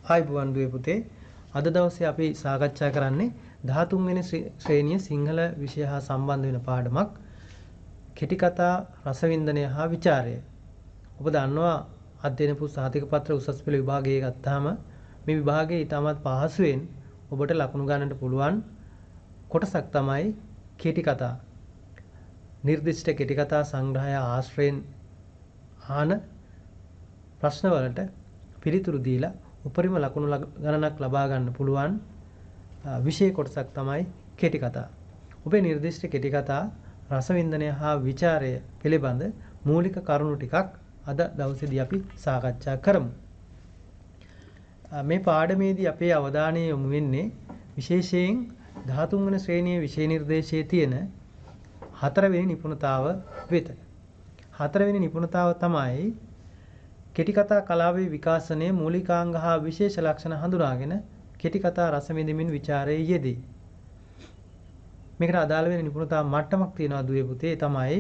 ආයුබෝවන් දුවේ පුතේ. අද දවසේ අපි සාකච්ඡා කරන්නේ 13 වෙනි ශ්‍රේණිය සිංහල විෂය හා සම්බන්ධ වෙන පාඩමක්. කෙටි කතා රසවින්දනය හා ਵਿਚාරය. ඔබ දන්නවා අධ්‍යයන පුස්තක සහතික පත්‍ර උසස් පෙළ විභාගයේ ගත්තාම මේ විභාගයේ ඉතාමත් පහසුවෙන් ඔබට ලකුණු ගන්නට පුළුවන් කොටසක් තමයි කෙටි කතා. නිර්දිෂ්ට කෙටි කතා සංග්‍රහය ආශ්‍රයෙන් ආන ප්‍රශ්න වලට පිළිතුරු දීලා උපරිම ලකුණු ගණනක් ලබා ගන්න පුළුවන් විෂය කොටසක් තමයි කෙටි කතා. ඔබේ නිර්දිෂ්ට කෙටි කතා රසවින්දනය හා ਵਿਚාරය පිළිබඳ මූලික කරුණු ටිකක් අද දවසේදී අපි සාකච්ඡා කරමු. මේ පාඩමේදී අපේ අවධානය යොමු වෙන්නේ විශේෂයෙන් 13 වෙනි ශ්‍රේණියේ විෂය නිර්දේශයේ තියෙන 4 වෙනි නිපුණතාව වෙත. 4 වෙනි නිපුණතාව තමයි කෙටි කතා කලාවේ විකාශනයේ මූලිකාංග හා විශේෂ ලක්ෂණ හඳුනාගෙන කෙටි කතා රස විඳින්මින් ਵਿਚාරයේ යෙදී. මේකට අදාළ වෙන නිපුණතා මට්ටමක් තියෙනවා දුවේ පුතේ. තමයි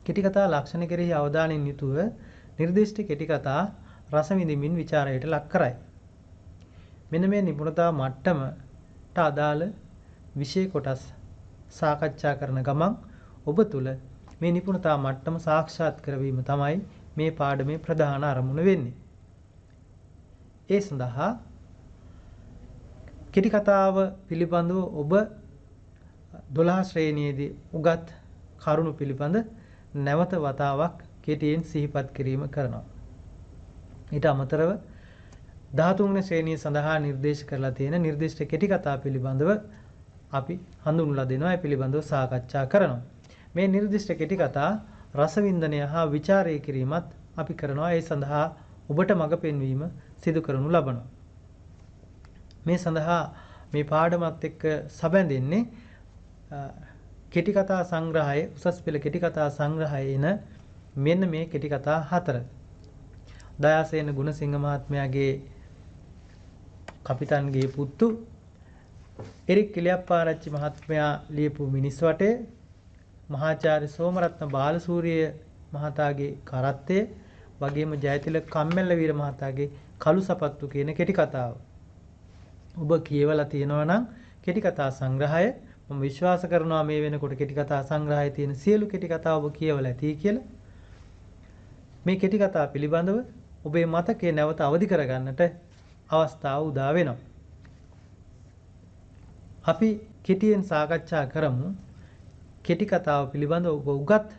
කෙටි කතා ලක්ෂණ කෙරෙහි අවධානයෙන් යුතුව නිර්දිෂ්ට කෙටි කතා රස විඳින්මින් ਵਿਚාරයට ලක් කරයි. මෙන්න මේ නිපුණතා මට්ටමට අදාළ විෂය කොටස් සාකච්ඡා කරන ගමන් ඔබ තුල මේ නිපුණතා මට්ටම සාක්ෂාත් කරවීම තමයි මේ පාඩමේ ප්‍රධාන අරමුණ වෙන්නේ. ඒ සඳහා කෙටි කතාව පිළිබඳව ඔබ 12 ශ්‍රේණියේදී උගත් කරුණු පිළිබඳ නැවත වතාවක් කෙටියෙන් සිහිපත් කිරීම කරනවා. ඊට අමතරව 13 වෙනි ශ්‍රේණිය සඳහා නිර්දේශ කරලා තියෙන නිර්දිෂ්ට කෙටි කතා පිළිබඳව අපි හඳුන්වලා දෙනවා. ඒ පිළිබඳව සාකච්ඡා කරනවා. මේ නිර්දිෂ්ට කෙටි කතා රසවින්දනය හා ਵਿਚාරය කිරීමත් අපි කරනවා. ඒ සඳහා ඔබට මඟ පෙන්වීම සිදු කරනු ලබනවා. මේ සඳහා මේ පාඩමත් එක්ක සැබඳෙන්නේ කෙටි කතා සංග්‍රහයේ උසස් පෙළ කෙටි කතා සංග්‍රහයේ එන මෙන්න මේ කෙටි කතා 4. දයාසේන ගුණසිංහ මහත්මයාගේ කපිටන්ගේ පුතු එරික් කිලියප්පාරච්චි මහත්මයා ලියපු මිනිස් වටේ, මහාචාර්ය සෝමරත්න බාලසූරිය මහතාගේ කරත්තය, වගේම ජයතිලක කම්මැල්ලවීර මහතාගේ කළු සපත්තු කියන කෙටි කතාව. ඔබ කියවලා තියෙනවා නම් කෙටි කතා සංග්‍රහය මම විශ්වාස කරනවා මේ වෙනකොට කෙටි කතා සංග්‍රහයේ තියෙන සියලු කෙටි කතා ඔබ කියවලා ඇති කියලා. මේ කෙටි කතා පිළිබඳව ඔබේ මතකයේ නැවත අවදි කරගන්නට අවස්ථාව උදා වෙනවා. අපි කෙටියෙන් සාකච්ඡා කරමු කෙටි කතාව පිළිබඳ ඔබ උගත්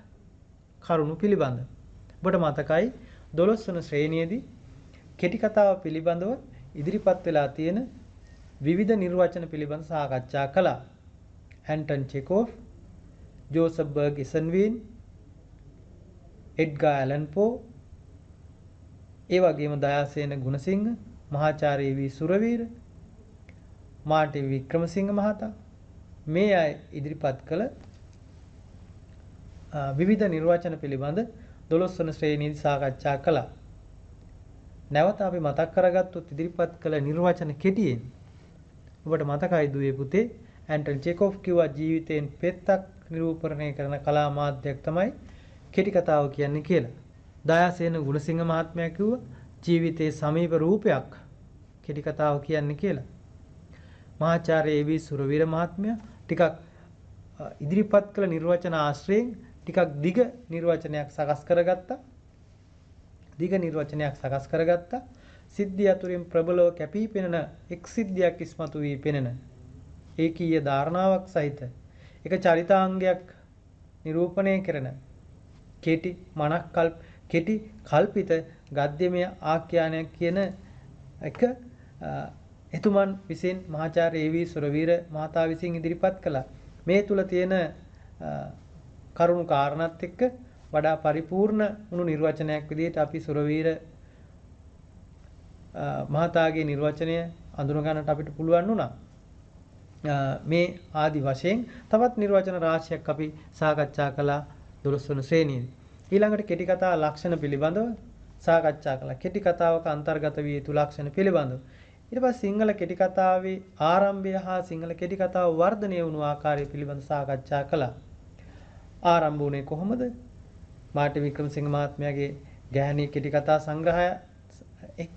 කරුණු පිළිබඳ. ඔබට මතකයි 12 වන ශ්‍රේණියේදී කෙටි කතාව පිළිබඳව ඉදිරිපත් වෙලා තියෙන විවිධ නිර්වචන පිළිබඳ සාකච්ඡා කළා. ඇන්ටන් චෙකෝව්, ජෝසප් බර්ග් ඉසන්වීන්, එඩ්ගා ඇලන් පෝ, ඒ වගේම දයාසේන ගුණසිංහ, මහාචාර්ය වී සුරවීර, මාර්ටින් වික්‍රමසිංහ මහතා මේ අය ඉදිරිපත් කළ විවිධ නිර්වචන පිළිබඳ 12 වන ශ්‍රේණියේදී සාකච්ඡා කළා. නැවත අපි මතක් කරගත්තොත් ඉදිරිපත් කළ නිර්වචන කෙටියෙන් ඔබට මතකයි දුවේ පුතේ, ඇන්ටන් චෙකෝව් කිව්වා ජීවිතයෙන් පෙත්තක් නිරූපණය කරන කලා මාධ්‍යයක් තමයි කෙටි කතාව කියන්නේ කියලා. දයාසේන ගුණසිංහ මහත්මයා කිව්වා ජීවිතයේ සමීප රූපයක් කෙටි කතාව කියන්නේ කියලා. මහාචාර්ය ඒ.වී. සුරවීර මහත්මයා ටිකක් ඉදිරිපත් කළ නිර්වචන ආශ්‍රයෙන් ටිකක් දිග නිර්වචනයක් සකස් කරගත්තා. සිද්ධිය අතුරින් ප්‍රබලව කැපී පෙනෙන එක් සිද්ධියක් ඉස්මතු වී පෙනෙන ඒකීය ධාරණාවක් සහිත එක චරිතාංගයක් නිරූපණය කරන කෙටි කල්පිත ගද්‍යමය ආඛ්‍යානයක් කියන එක එතුමන් විසින් මහාචාර්ය ඒ.වී. සුරවීර මහතා විසින් ඉදිරිපත් කළා. මේ තුල තියෙන කරුණු කාරණාත් එක්ක වඩා පරිපූර්ණ වුණු නිර්වචනයක් විදිහට අපි සුරවීර මහතාගේ නිර්වචනය අඳුන ගන්නට අපිට පුළුවන් වුණා. මේ ආදි වශයෙන් තවත් නිර්වචන රාශියක් අපි සාකච්ඡා කළා 12 වන ශ්‍රේණියේදී. ඊළඟට කෙටි කතා ලක්ෂණ පිළිබඳව සාකච්ඡා කළා. කෙටි කතාවක අන්තර්ගත විය යුතු ලක්ෂණ පිළිබඳව. ඊට පස්සේ සිංහල කෙටි කතාවේ ආරම්භය හා සිංහල කෙටි කතාව වර්ධනය වුණු ආකාරය පිළිබඳ සාකච්ඡා කළා. ආරම්භ වුණේ කොහොමද? මාර්ටින් වික්‍රමසිංහ මහත්මයාගේ ගැහණිය කෙටි කතා සංග්‍රහය එක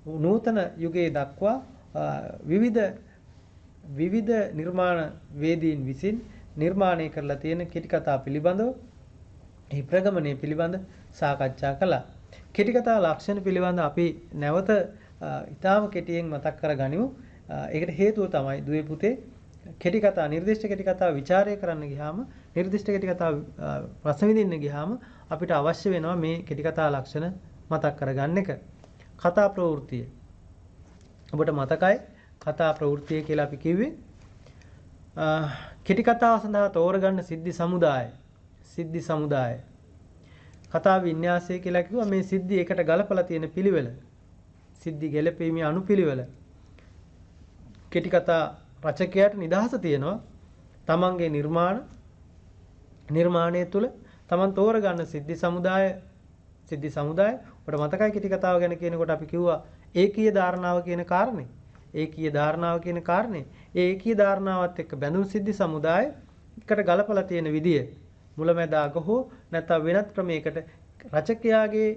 නූතන යුගයේ දක්වා විවිධ නිර්මාණ වේදීන් විසින් නිර්මාණය කරලා තියෙන කෙටි කතා පිළිබඳව ඒ ප්‍රගමනය පිළිබඳ සාකච්ඡා කළා. කෙටි කතා ලක්ෂණ පිළිබඳ අපි නැවත ඊටාම කෙටියෙන් මතක් කරගනිමු. ඒකට හේතුව තමයි දුවේ පුතේ කෙටි කතා නිර්දිෂ්ට කෙටි කතා ਵਿਚාරය කරන්න ගියාම නිර්දිෂ්ට කෙටි කතා රස විඳින්න ගියාම අපිට අවශ්‍ය වෙනවා මේ කෙටි කතා ලක්ෂණ මතක් කරගන්න එක. කතා ප්‍රවෘත්තිය. ඔබට මතකයි කතා ප්‍රවෘත්තිය කියලා අපි කිව්වේ කෙටි කතාව සඳහා තෝරගන්න සිද්ධි සමුදාය. සිද්ධි සමුදාය. කතා වින්‍යාසය කියලා කිව්වා මේ සිද්ධි එකට ගලපලා තියෙන පිළිවෙල. සිද්ධි ගැලපීමේ අනුපිළිවෙල. කෙටි කතා රචකයාට නිදහස තියෙනවා තමන්ගේ නිර්මාණය තුළ තමන් තෝරගන්න සිද්ධි සමුදාය ඔබට මතකයි කෙටි කතාව ගැන කියනකොට අපි කිව්වා ඒකීය ධාරණාව කියන කාරණේ. ඒකීය ධාරණාව කියන කාරණේ ඒ ඒකීය ධාරණාවත් එක්ක බැඳුණු සිද්ධි සමුදාය එකට ගලපලා තියෙන විදිය මුලැමැදාග හෝ නැත්නම් වෙනත් ක්‍රමයකට රචකයාගේ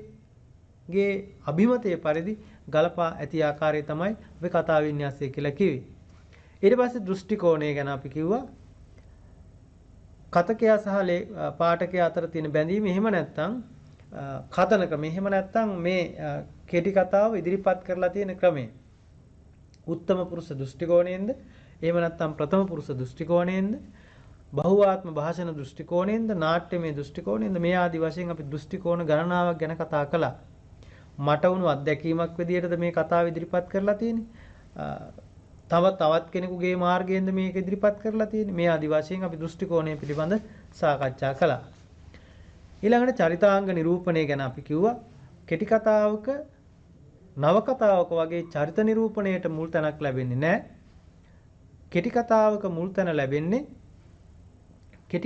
අභිමතයේ පරිදි ගලපා ඇති ආකාරය තමයි අපි කතා වින්‍යාසය කියලා කිව්වේ. ඊට පස්සේ දෘෂ්ටි කෝණය ගැන අපි කිව්වා කතකයා සහ පාඨකයා අතර තියෙන බැඳීම එහෙම නැත්නම් කතන ක්‍රමය එහෙම නැත්නම් මේ කෙටි කතාව ඉදිරිපත් කරලා තියෙන ක්‍රමය උත්තම පුරුෂ දෘෂ්ටි කෝණයෙන්ද එහෙම නැත්නම් ප්‍රථම පුරුෂ දෘෂ්ටි කෝණයෙන්ද බහුආත්ම භාෂණ දෘෂ්ටි කෝණයෙන්ද නාට්‍යමය දෘෂ්ටි කෝණයෙන්ද මේ ආදි වශයෙන් අපි දෘෂ්ටි කෝණ ගණනාවක් ගැන කතා කළා. මට වුණු අත්දැකීමක් විදිහටද මේ කතාව ඉදිරිපත් කරලා තියෙන්නේ. තවත් කෙනෙකුගේ මාර්ගයෙන්ද මේක ඉදිරිපත් කරලා තියෙන්නේ. මේ ආදි වශයෙන් අපි දෘෂ්ටි කෝණය පිළිබඳ සාකච්ඡා කළා. ඊළඟට චරිතාංග නිරූපණය ගැන අපි කිව්වා. කෙටි කතාවක නව කතාවක වගේ චරිත නිරූපණයට මුල් තැනක් ලැබෙන්නේ නැහැ. කෙටි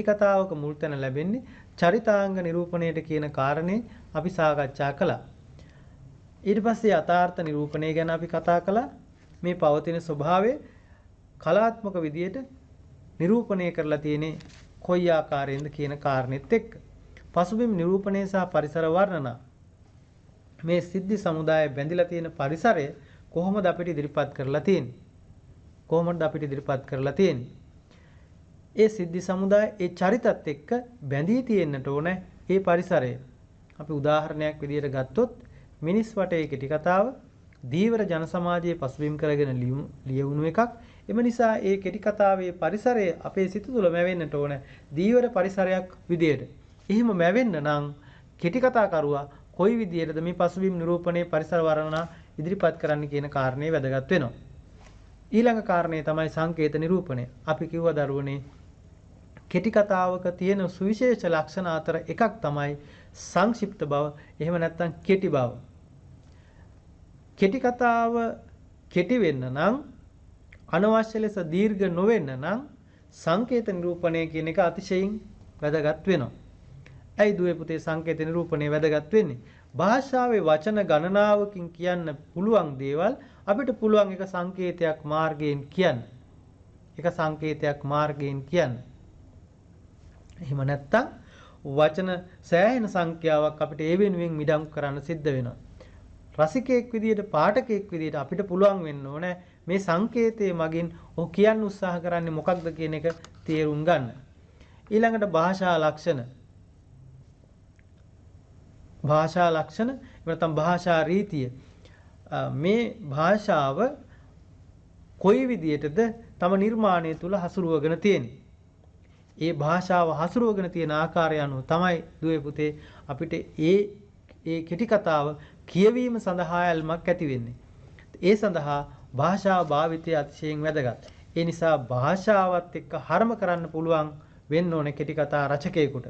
කතාවක මුල් තැන ලැබෙන්නේ චරිතාංග නිරූපණයට කියන කාරණේ අපි සාකච්ඡා කළා. ඊට පස්සේ යථාර්ථ නිරූපණය ගැන අපි කතා කළා. මේ පවතින ස්වභාවය කලාත්මක විදියට නිරූපණය කරලා තියෙන්නේ කොයි ආකාරයෙන්ද කියන කාරණෙත් එක්ක. පසුබිම් නිරූපණය සහ පරිසර වර්ණනා මේ සිද්ධි සමුදාය බැඳිලා තියෙන පරිසරය කොහොමද අපිට ඉදිරිපත් කරලා තියෙන්නේ? ඒ සිද්ධි සමුදාය ඒ චරිතත් එක්ක බැඳී තියෙන්නට ඕන ඒ පරිසරය. අපි උදාහරණයක් විදියට ගත්තොත් මිනිස් වටේ කෙටි කතාව දීවර ජන සමාජයේ පසුබිම් කරගෙන ලියවුණු එකක්. එම නිසා ඒ කෙටි කතාවේ පරිසරය අපේ සිත තුළ මැවෙන්නට ඕන දීවර පරිසරයක් විදියට. එහෙම මැවෙන්න නම් කෙටි කතා කරුවා කොයි විදියටද මේ පසුබිම් නිරූපණයේ පරිසර වර්ණනා ඉදිරිපත් කරන්න කියන කාරණේ වැදගත් වෙනවා. ඊළඟ කාරණේ තමයි සංකේත නිරූපණය. අපි කිව්වා දරුවනේ කෙටි කතාවක තියෙන සුවිශේෂ ලක්ෂණ අතර එකක් තමයි සංක්ෂිප්ත බව, එහෙම නැත්නම් කෙටි බව. කෙටි කතාව කෙටි වෙන්න නම් අනවශ්‍ය ලෙස දීර්ඝ නොවෙන්න නම් සංකේත නිරූපණය කියන එක අතිශයින් වැදගත් වෙනවා. ඇයි දුවේ පුතේ සංකේත නිරූපණය වැදගත් වෙන්නේ? භාෂාවේ වචන ගණනාවකින් කියන්න පුළුවන් දේවල් අපිට පුළුවන් එක සංකේතයක් මාර්ගයෙන් කියන්න. එහෙම නැත්තම් වචන සෑහෙන සංඛ්‍යාවක් අපිට ඒ වෙනුවෙන් මිඩංගු කරන්න සිද්ධ වෙනවා. රසිකයෙක් විදියට පාඨකයෙක් විදියට අපිට පුළුවන් වෙන්න ඕනේ මේ සංකේතයේ මගින් ඔහු කියන්න උත්සාහ කරන්නේ මොකක්ද කියන එක තේරුම් ගන්න. ඊළඟට භාෂා ලක්ෂණ නැත්නම් භාෂා රීතිය. මේ භාෂාව කොයි විදියටද තම නිර්මාණය තුල හසුරුවගෙන තියෙන්නේ? ඒ භාෂාව හසුරුවගෙන තියෙන ආකාරය අනුව තමයි දුවේ පුතේ අපිට ඒ කෙටි කතාව කියවීම සඳහා ඇල්මක් ඇති වෙන්නේ. ඒ සඳහා භාෂා භාවිතය අතිශයින් වැදගත්. ඒ නිසා භාෂාවත් එක්ක හරම කරන්න පුළුවන් වෙන්න ඕනේ කෙටි කතා රචකයෙකුට.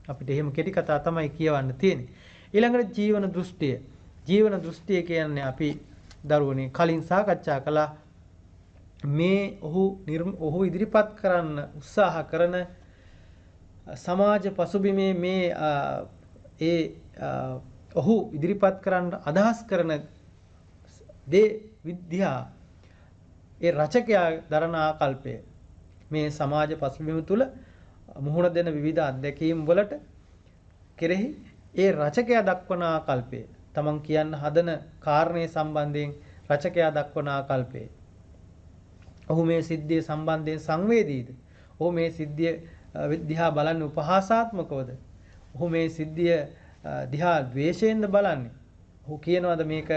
අපිට එහෙම කෙටි කතා තමයි කියවන්න තියෙන්නේ. ඊළඟට ජීවන දෘෂ්ටිය. ජීවන දෘෂ්ටිය කියන්නේ අපි දරුවනේ කලින් සාකච්ඡා කළා මේ ඔහු ඉදිරිපත් කරන්න උත්සාහ කරන සමාජ පසුබිමේ මේ ඔහු ඉදිරිපත් කරන්න අදහස් කරන දේ විද්‍යා ඒ රචකයා දරන ආකල්පය මේ සමාජ පසුබිම තුළ මුහුණ දෙන විවිධ අත්දැකීම් වලට කෙරෙහි ඒ රචකයා දක්වන ආකල්පය තමන් කියන්න හදන කාරණේ සම්බන්ධයෙන් රචකයා දක්වන ආකල්පය. ඔහු මේ සිද්ධිය සම්බන්ධයෙන් සංවේදීද? ඔහු මේ සිද්ධිය දිහා බලන්නේ උපහාසාත්මකවද? ඔහු මේ සිද්ධිය දිහා ද්වේෂයෙන්ද බලන්නේ? ඔහු කියනවාද මේක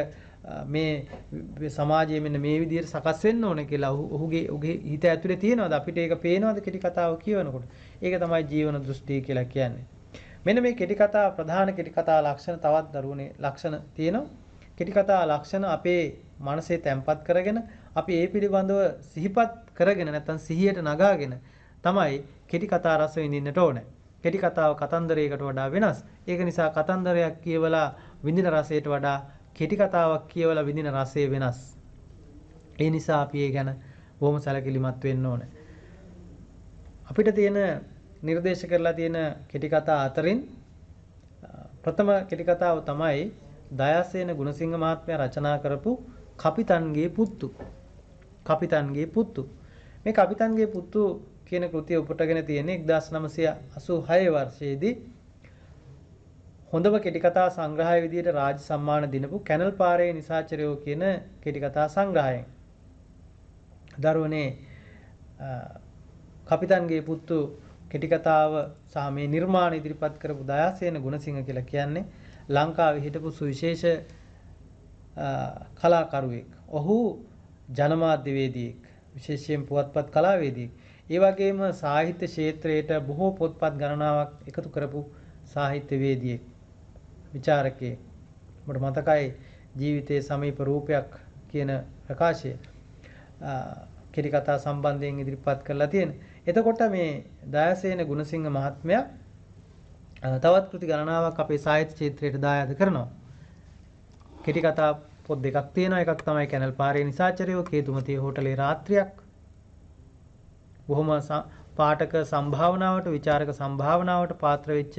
මේ සමාජයේ මෙන්න මේ විදිහට සකස් වෙන්න ඕනේ කියලා ඔහුගේ හිත ඇතුලේ තියෙනවද? අපිට ඒක පේනවද කෙටි කතාව කියවනකොට? ඒක තමයි ජීවන දෘෂ්ටි කියලා කියන්නේ. මෙන්න මේ කෙටි කතාව ප්‍රධාන කෙටි කතා ලක්ෂණ තවත් දරුවනේ ලක්ෂණ තියෙනවා. කෙටි කතා ලක්ෂණ අපේ මනසේ තැම්පත් කරගෙන අපි ඒ පිළිබඳව සිහිපත් කරගෙන නැත්නම් සිහියට නගාගෙන තමයි කෙටි කතා රස විඳින්නට ඕනේ. කෙටි කතාව කතන්දරයකට වඩා වෙනස්. ඒක නිසා කතන්දරයක් කියවලා විඳින රසයට වඩා කෙටි කතාවක් කියවලා විඳින රසය වෙනස්. ඒ නිසා අපි ඒ ගැන බොහොම සැලකිලිමත් වෙන්න ඕනේ. අපිට තියෙන නිර්දේශ කරලා තියෙන කෙටි කතා අතරින් ප්‍රථම කෙටි කතාව තමයි දයාසේන ගුණසිංහ මහත්මයා රචනා කරපු කපිතන්ගේ පුත්තු. කපිතන්ගේ පුත්තු. මේ කපිතන්ගේ පුත්තු කියන කෘතිය උපුටගෙන තියෙන්නේ 1986 වර්ෂයේදී හොඳම කෙටි කතා සංග්‍රහය විදිහට රාජ්‍ය සම්මාන දිනපු කැනල් පාරේ නිසාචරයෝ කියන කෙටි කතා සංග්‍රහයෙන්. දරුවනේ කපිතන්ගේ පුත්තු කෙටි කතාව සහ මේ නිර්මාණ ඉදිරිපත් කරපු දයාසේන ගුණසිංහ කියලා කියන්නේ ලංකාවේ හිටපු සුවිශේෂ කලාකරුවෙක්. ඔහු ජනමාධ්‍යවේදියෙක්, විශේෂයෙන් පුවත්පත් කලාවේදියෙක්. ඒ වගේම සාහිත්‍ය ක්ෂේත්‍රයට බොහෝ පොත්පත් ගණනාවක් එකතු කරපු සාහිත්‍යවේදියෙක්, විචාරකයෙක්. මට මතකයි ජීවිතයේ සමීප රූපයක් කියන ප්‍රකාශය කෙටි කතා සම්බන්ධයෙන් ඉදිරිපත් කරලා තියෙන. එතකොට මේ දයාසේන ගුණසිංහ මහත්මයා තවත් කෘති ගණනාවක් අපේ සාහිත්‍ය ක්ෂේත්‍රයට දායාද කරනවා. කෙටි කතා පොත් දෙකක් තියෙනවා. එකක් තමයි කැනල් පාරේ නිසාචරයෝ, කේතුමතී හෝටලේ රාත්‍රියක්. බොහොම පාඨක සම්භාවනාවට, විචාරක සම්භාවනාවට පාත්‍ර වෙච්ච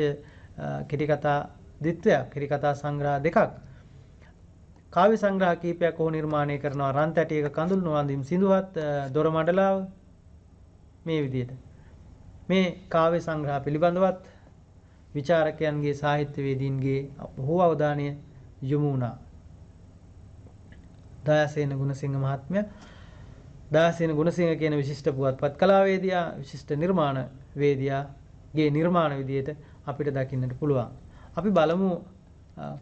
කෙටි කතා දිත්වයක්, කෙටි කතා සංග්‍රහ දෙකක්. කාව්‍ය සංග්‍රහ කීපයක් ඔහු නිර්මාණය කරනවා. රන් තැටියක කඳුළු නොවඳින් සිඳුවත්, දොර මඩලාව මේ විදිහට. මේ කාව්‍ය සංග්‍රහ පිළිබඳවත් විචාරකයන්ගේ, සාහිත්‍යවේදීන්ගේ බොහෝ අවධානය යොමු වුණා. දයාසේන ගුණසිංහ මහත්මයා, දයාසේන ගුණසිංහ කියන විශිෂ්ට පුවත්පත් කලාවේදියා, විශිෂ්ට නිර්මාණවේදියාගේ නිර්මාණ විදියට අපිට දකින්නට පුළුවන්. අපි බලමු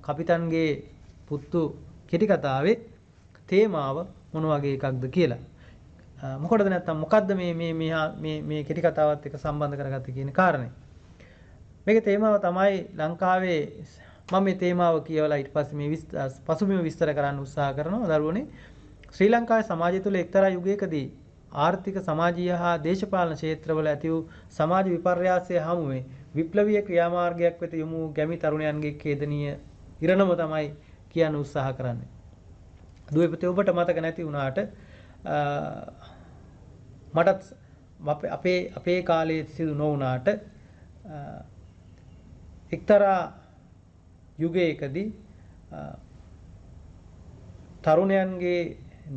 කපිතන්ගේ පුත්තු කෙටි කතාවේ තේමාව මොන වගේ එකක්ද කියලා. මොකටද නැත්තම් මොකද්ද මේ කෙටි කතාවත් එක්ක සම්බන්ධ කරගත්තේ කියන කාරණේ. මේකේ තේමාව තමයි ලංකාවේ මම මේ තේමාව කියවලා ඊට පස්සේ මේ පසුබිම විස්තර කරන්න උත්සාහ කරනවා දරුවනේ. ශ්‍රී ලංකාවේ සමාජය තුළ එක්තරා යුගයකදී ආර්ථික, සමාජීය හා දේශපාලන ක්ෂේත්‍රවල ඇති වූ සමාජ විපර්යාසය හමුවේ විප්ලවීය ක්‍රියාමාර්ගයක් වෙත යොමු වූ ගැමි තරුණයන්ගේ ඛේදනීය ඉරණම තමයි කියන්න උත්සාහ කරන්නේ. දුවේපතේ ඔබට මතක නැති වුණාට මටත් අපේ කාලයේ සිදු නොවුණාට එක්තරා යුගයකදී තරුණයන්ගේ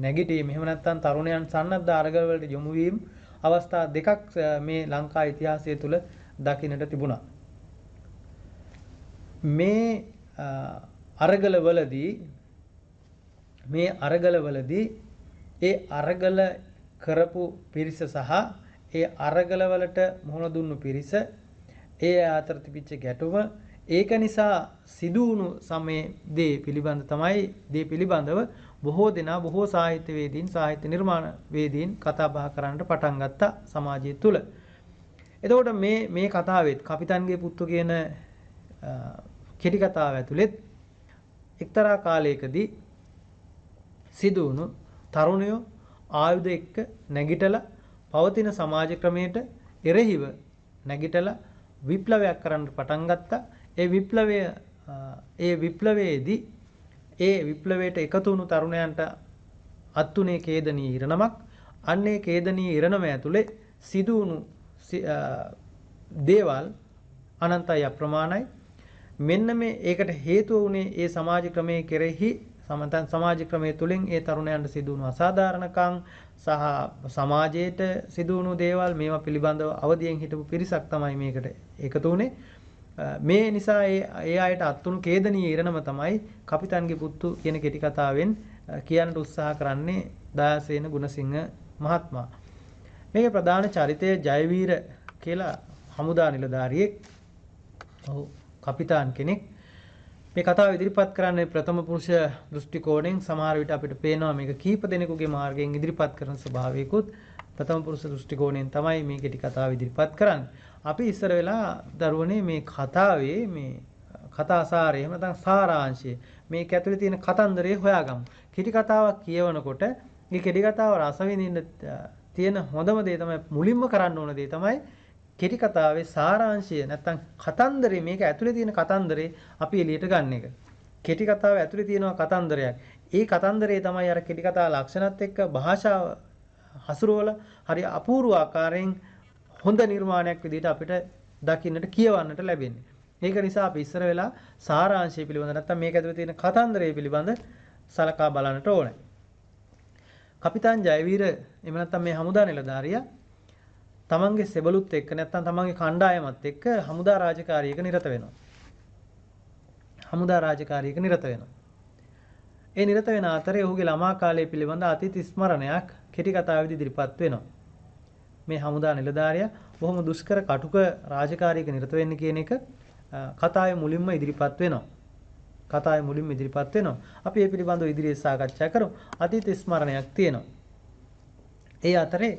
නැගිටීම, එහෙම නැත්නම් තරුණයන් සන්නද්ධ අරගල වලට යොමු වීම අවස්ථා දෙකක් මේ ලංකා ඉතිහාසය තුළ දකින්නට තිබුණා. මේ අරගලවලදී ඒ අරගල කරපු පිරිස සහ ඒ අරගල වලට මුහුණ දුන්නු පිරිස, ඒ අතර තිබිච්ච ගැටුම, ඒක නිසා සිදු වුණු සමයේ දේ පිළිබඳව බොහෝ දෙනා, බොහෝ සාහිත්‍යවේදීන්, සාහිත්‍ය නිර්මාණවේදීන් කතා බහ කරන්නට පටන් ගත්තා සමාජය තුළ. එතකොට මේ කතාවෙත් කපිතන්ගේ පුත්තු කියන කෙටි කතාව ඇතුළෙත් එක්තරා කාලයකදී සිදු වුණු තරුණයෝ ආයුධ එක්ක නැගිටලා පවතින සමාජ ක්‍රමයට එරෙහිව නැගිටලා විප්ලවයක් කරන්න පටන් ගත්තා. ඒ විප්ලවයේදී ඒ විප්ලවයට එකතු වුණු තරුණයන්ට අත්ුනේ ඛේදනීය ඉරණමක්. අන්නේ ඛේදනීය ඉරණම ඇතුලේ සිදු වුණු දේවල් අනන්තයි, අප්‍රමාණයි. මෙන්න මේ ඒකට හේතුව වුණේ ඒ සමාජ ක්‍රමයේ කෙරෙහි සමාජ ක්‍රමයේ තුලින් ඒ තරුණයන්ට සිදු වුණු අසාධාරණකම් සහ සමාජයට සිදු වුණු දේවල්, මේවා පිළිබඳව අවදියෙන් හිටපු පිරිසක් තමයි මේකට එකතු වුණේ. මේ නිසා ඒ අයට අත්තුණු ඛේදනීය ඉරණම තමයි කපිතාන්ගේ පුතු කියන කෙටි කතාවෙන් කියන්නට උත්සාහ කරන්නේ දයාසේන ගුණසිංහ මහත්මයා. මේකේ ප්‍රධාන චරිතය ජයවීර කියලා හමුදා නිලධාරියෙක්. ඔහු කපිතාන් කෙනෙක්. මේ කතාව ඉදිරිපත් කරන්නේ ප්‍රථම පුරුෂ දෘෂ්ටි කෝණයෙන්. සමහර විට අපිට පේනවා මේක කීප දෙනෙකුගේ මාර්ගයෙන් ඉදිරිපත් කරන ස්වභාවයකුත් ප්‍රථම පුරුෂ දෘෂ්ටි කෝණයෙන් තමයි මේ කෙටි කතාව ඉදිරිපත් කරන්නේ. අපි ඉස්සර වෙලා දරුවනේ මේ කතාවේ මේ කතාසාරය එහෙම නැත්නම් සාරාංශය මේක ඇතුලේ තියෙන කතන්දරය හොයාගමු. කෙටි කතාවක් කියවනකොට මේ කෙටි කතාව රස විඳින්න තියෙන හොඳම දේ තමයි මුලින්ම කරන්න ඕන දේ තමයි කෙටි කතාවේ සාරාංශය නැත්නම් කතන්දරේ මේක ඇතුලේ තියෙන කතන්දරේ අපි එළියට ගන්න එක. කෙටි කතාව ඇතුලේ තියෙනවා කතන්දරයක්. ඒ කතන්දරේ තමයි අර කෙටි කතා ලක්ෂණත් එක්ක භාෂාව හසුරුවල හරි අපූර්ව ආකාරයෙන් හොඳ නිර්මාණයක් විදිහට අපිට දකින්නට කියවන්නට ලැබෙන්නේ. ඒක නිසා අපි ඉස්සර වෙලා සාරාංශය පිළිබඳ නැත්නම් මේක ඇතුලේ තියෙන කතන්දරය පිළිබඳ සලකා බලන්නට ඕනේ. කපිතාන් ජයවීර එහෙම නැත්නම් මේ හමුදා නිලධාරියා තමන්ගේ සෙබළුත් එක්ක නැත්නම් තමන්ගේ කණ්ඩායමත් එක්ක හමුදා රාජකාරියක නිරත වෙනවා. හමුදා රාජකාරියක නිරත වෙනවා. ඒ නිරත වෙන අතරේ ඔහුගේ ළමා කාලය පිළිබඳ අතීත ස්මරණයක් කෙටි කතාවෙදි ඉදිරිපත් වෙනවා. මේ හමුදා නිලධාරියා බොහොම දුෂ්කර කටුක රාජකාරියක නිරත වෙන්න කියන එක කතාවේ මුලින්ම ඉදිරිපත් වෙනවා. කතාවේ මුලින්ම ඉදිරිපත් වෙනවා. අපි මේ පිළිබඳව ඉදිරියේ සාකච්ඡා කරමු. අතීත ස්මරණයක් තියෙනවා. ඒ අතරේ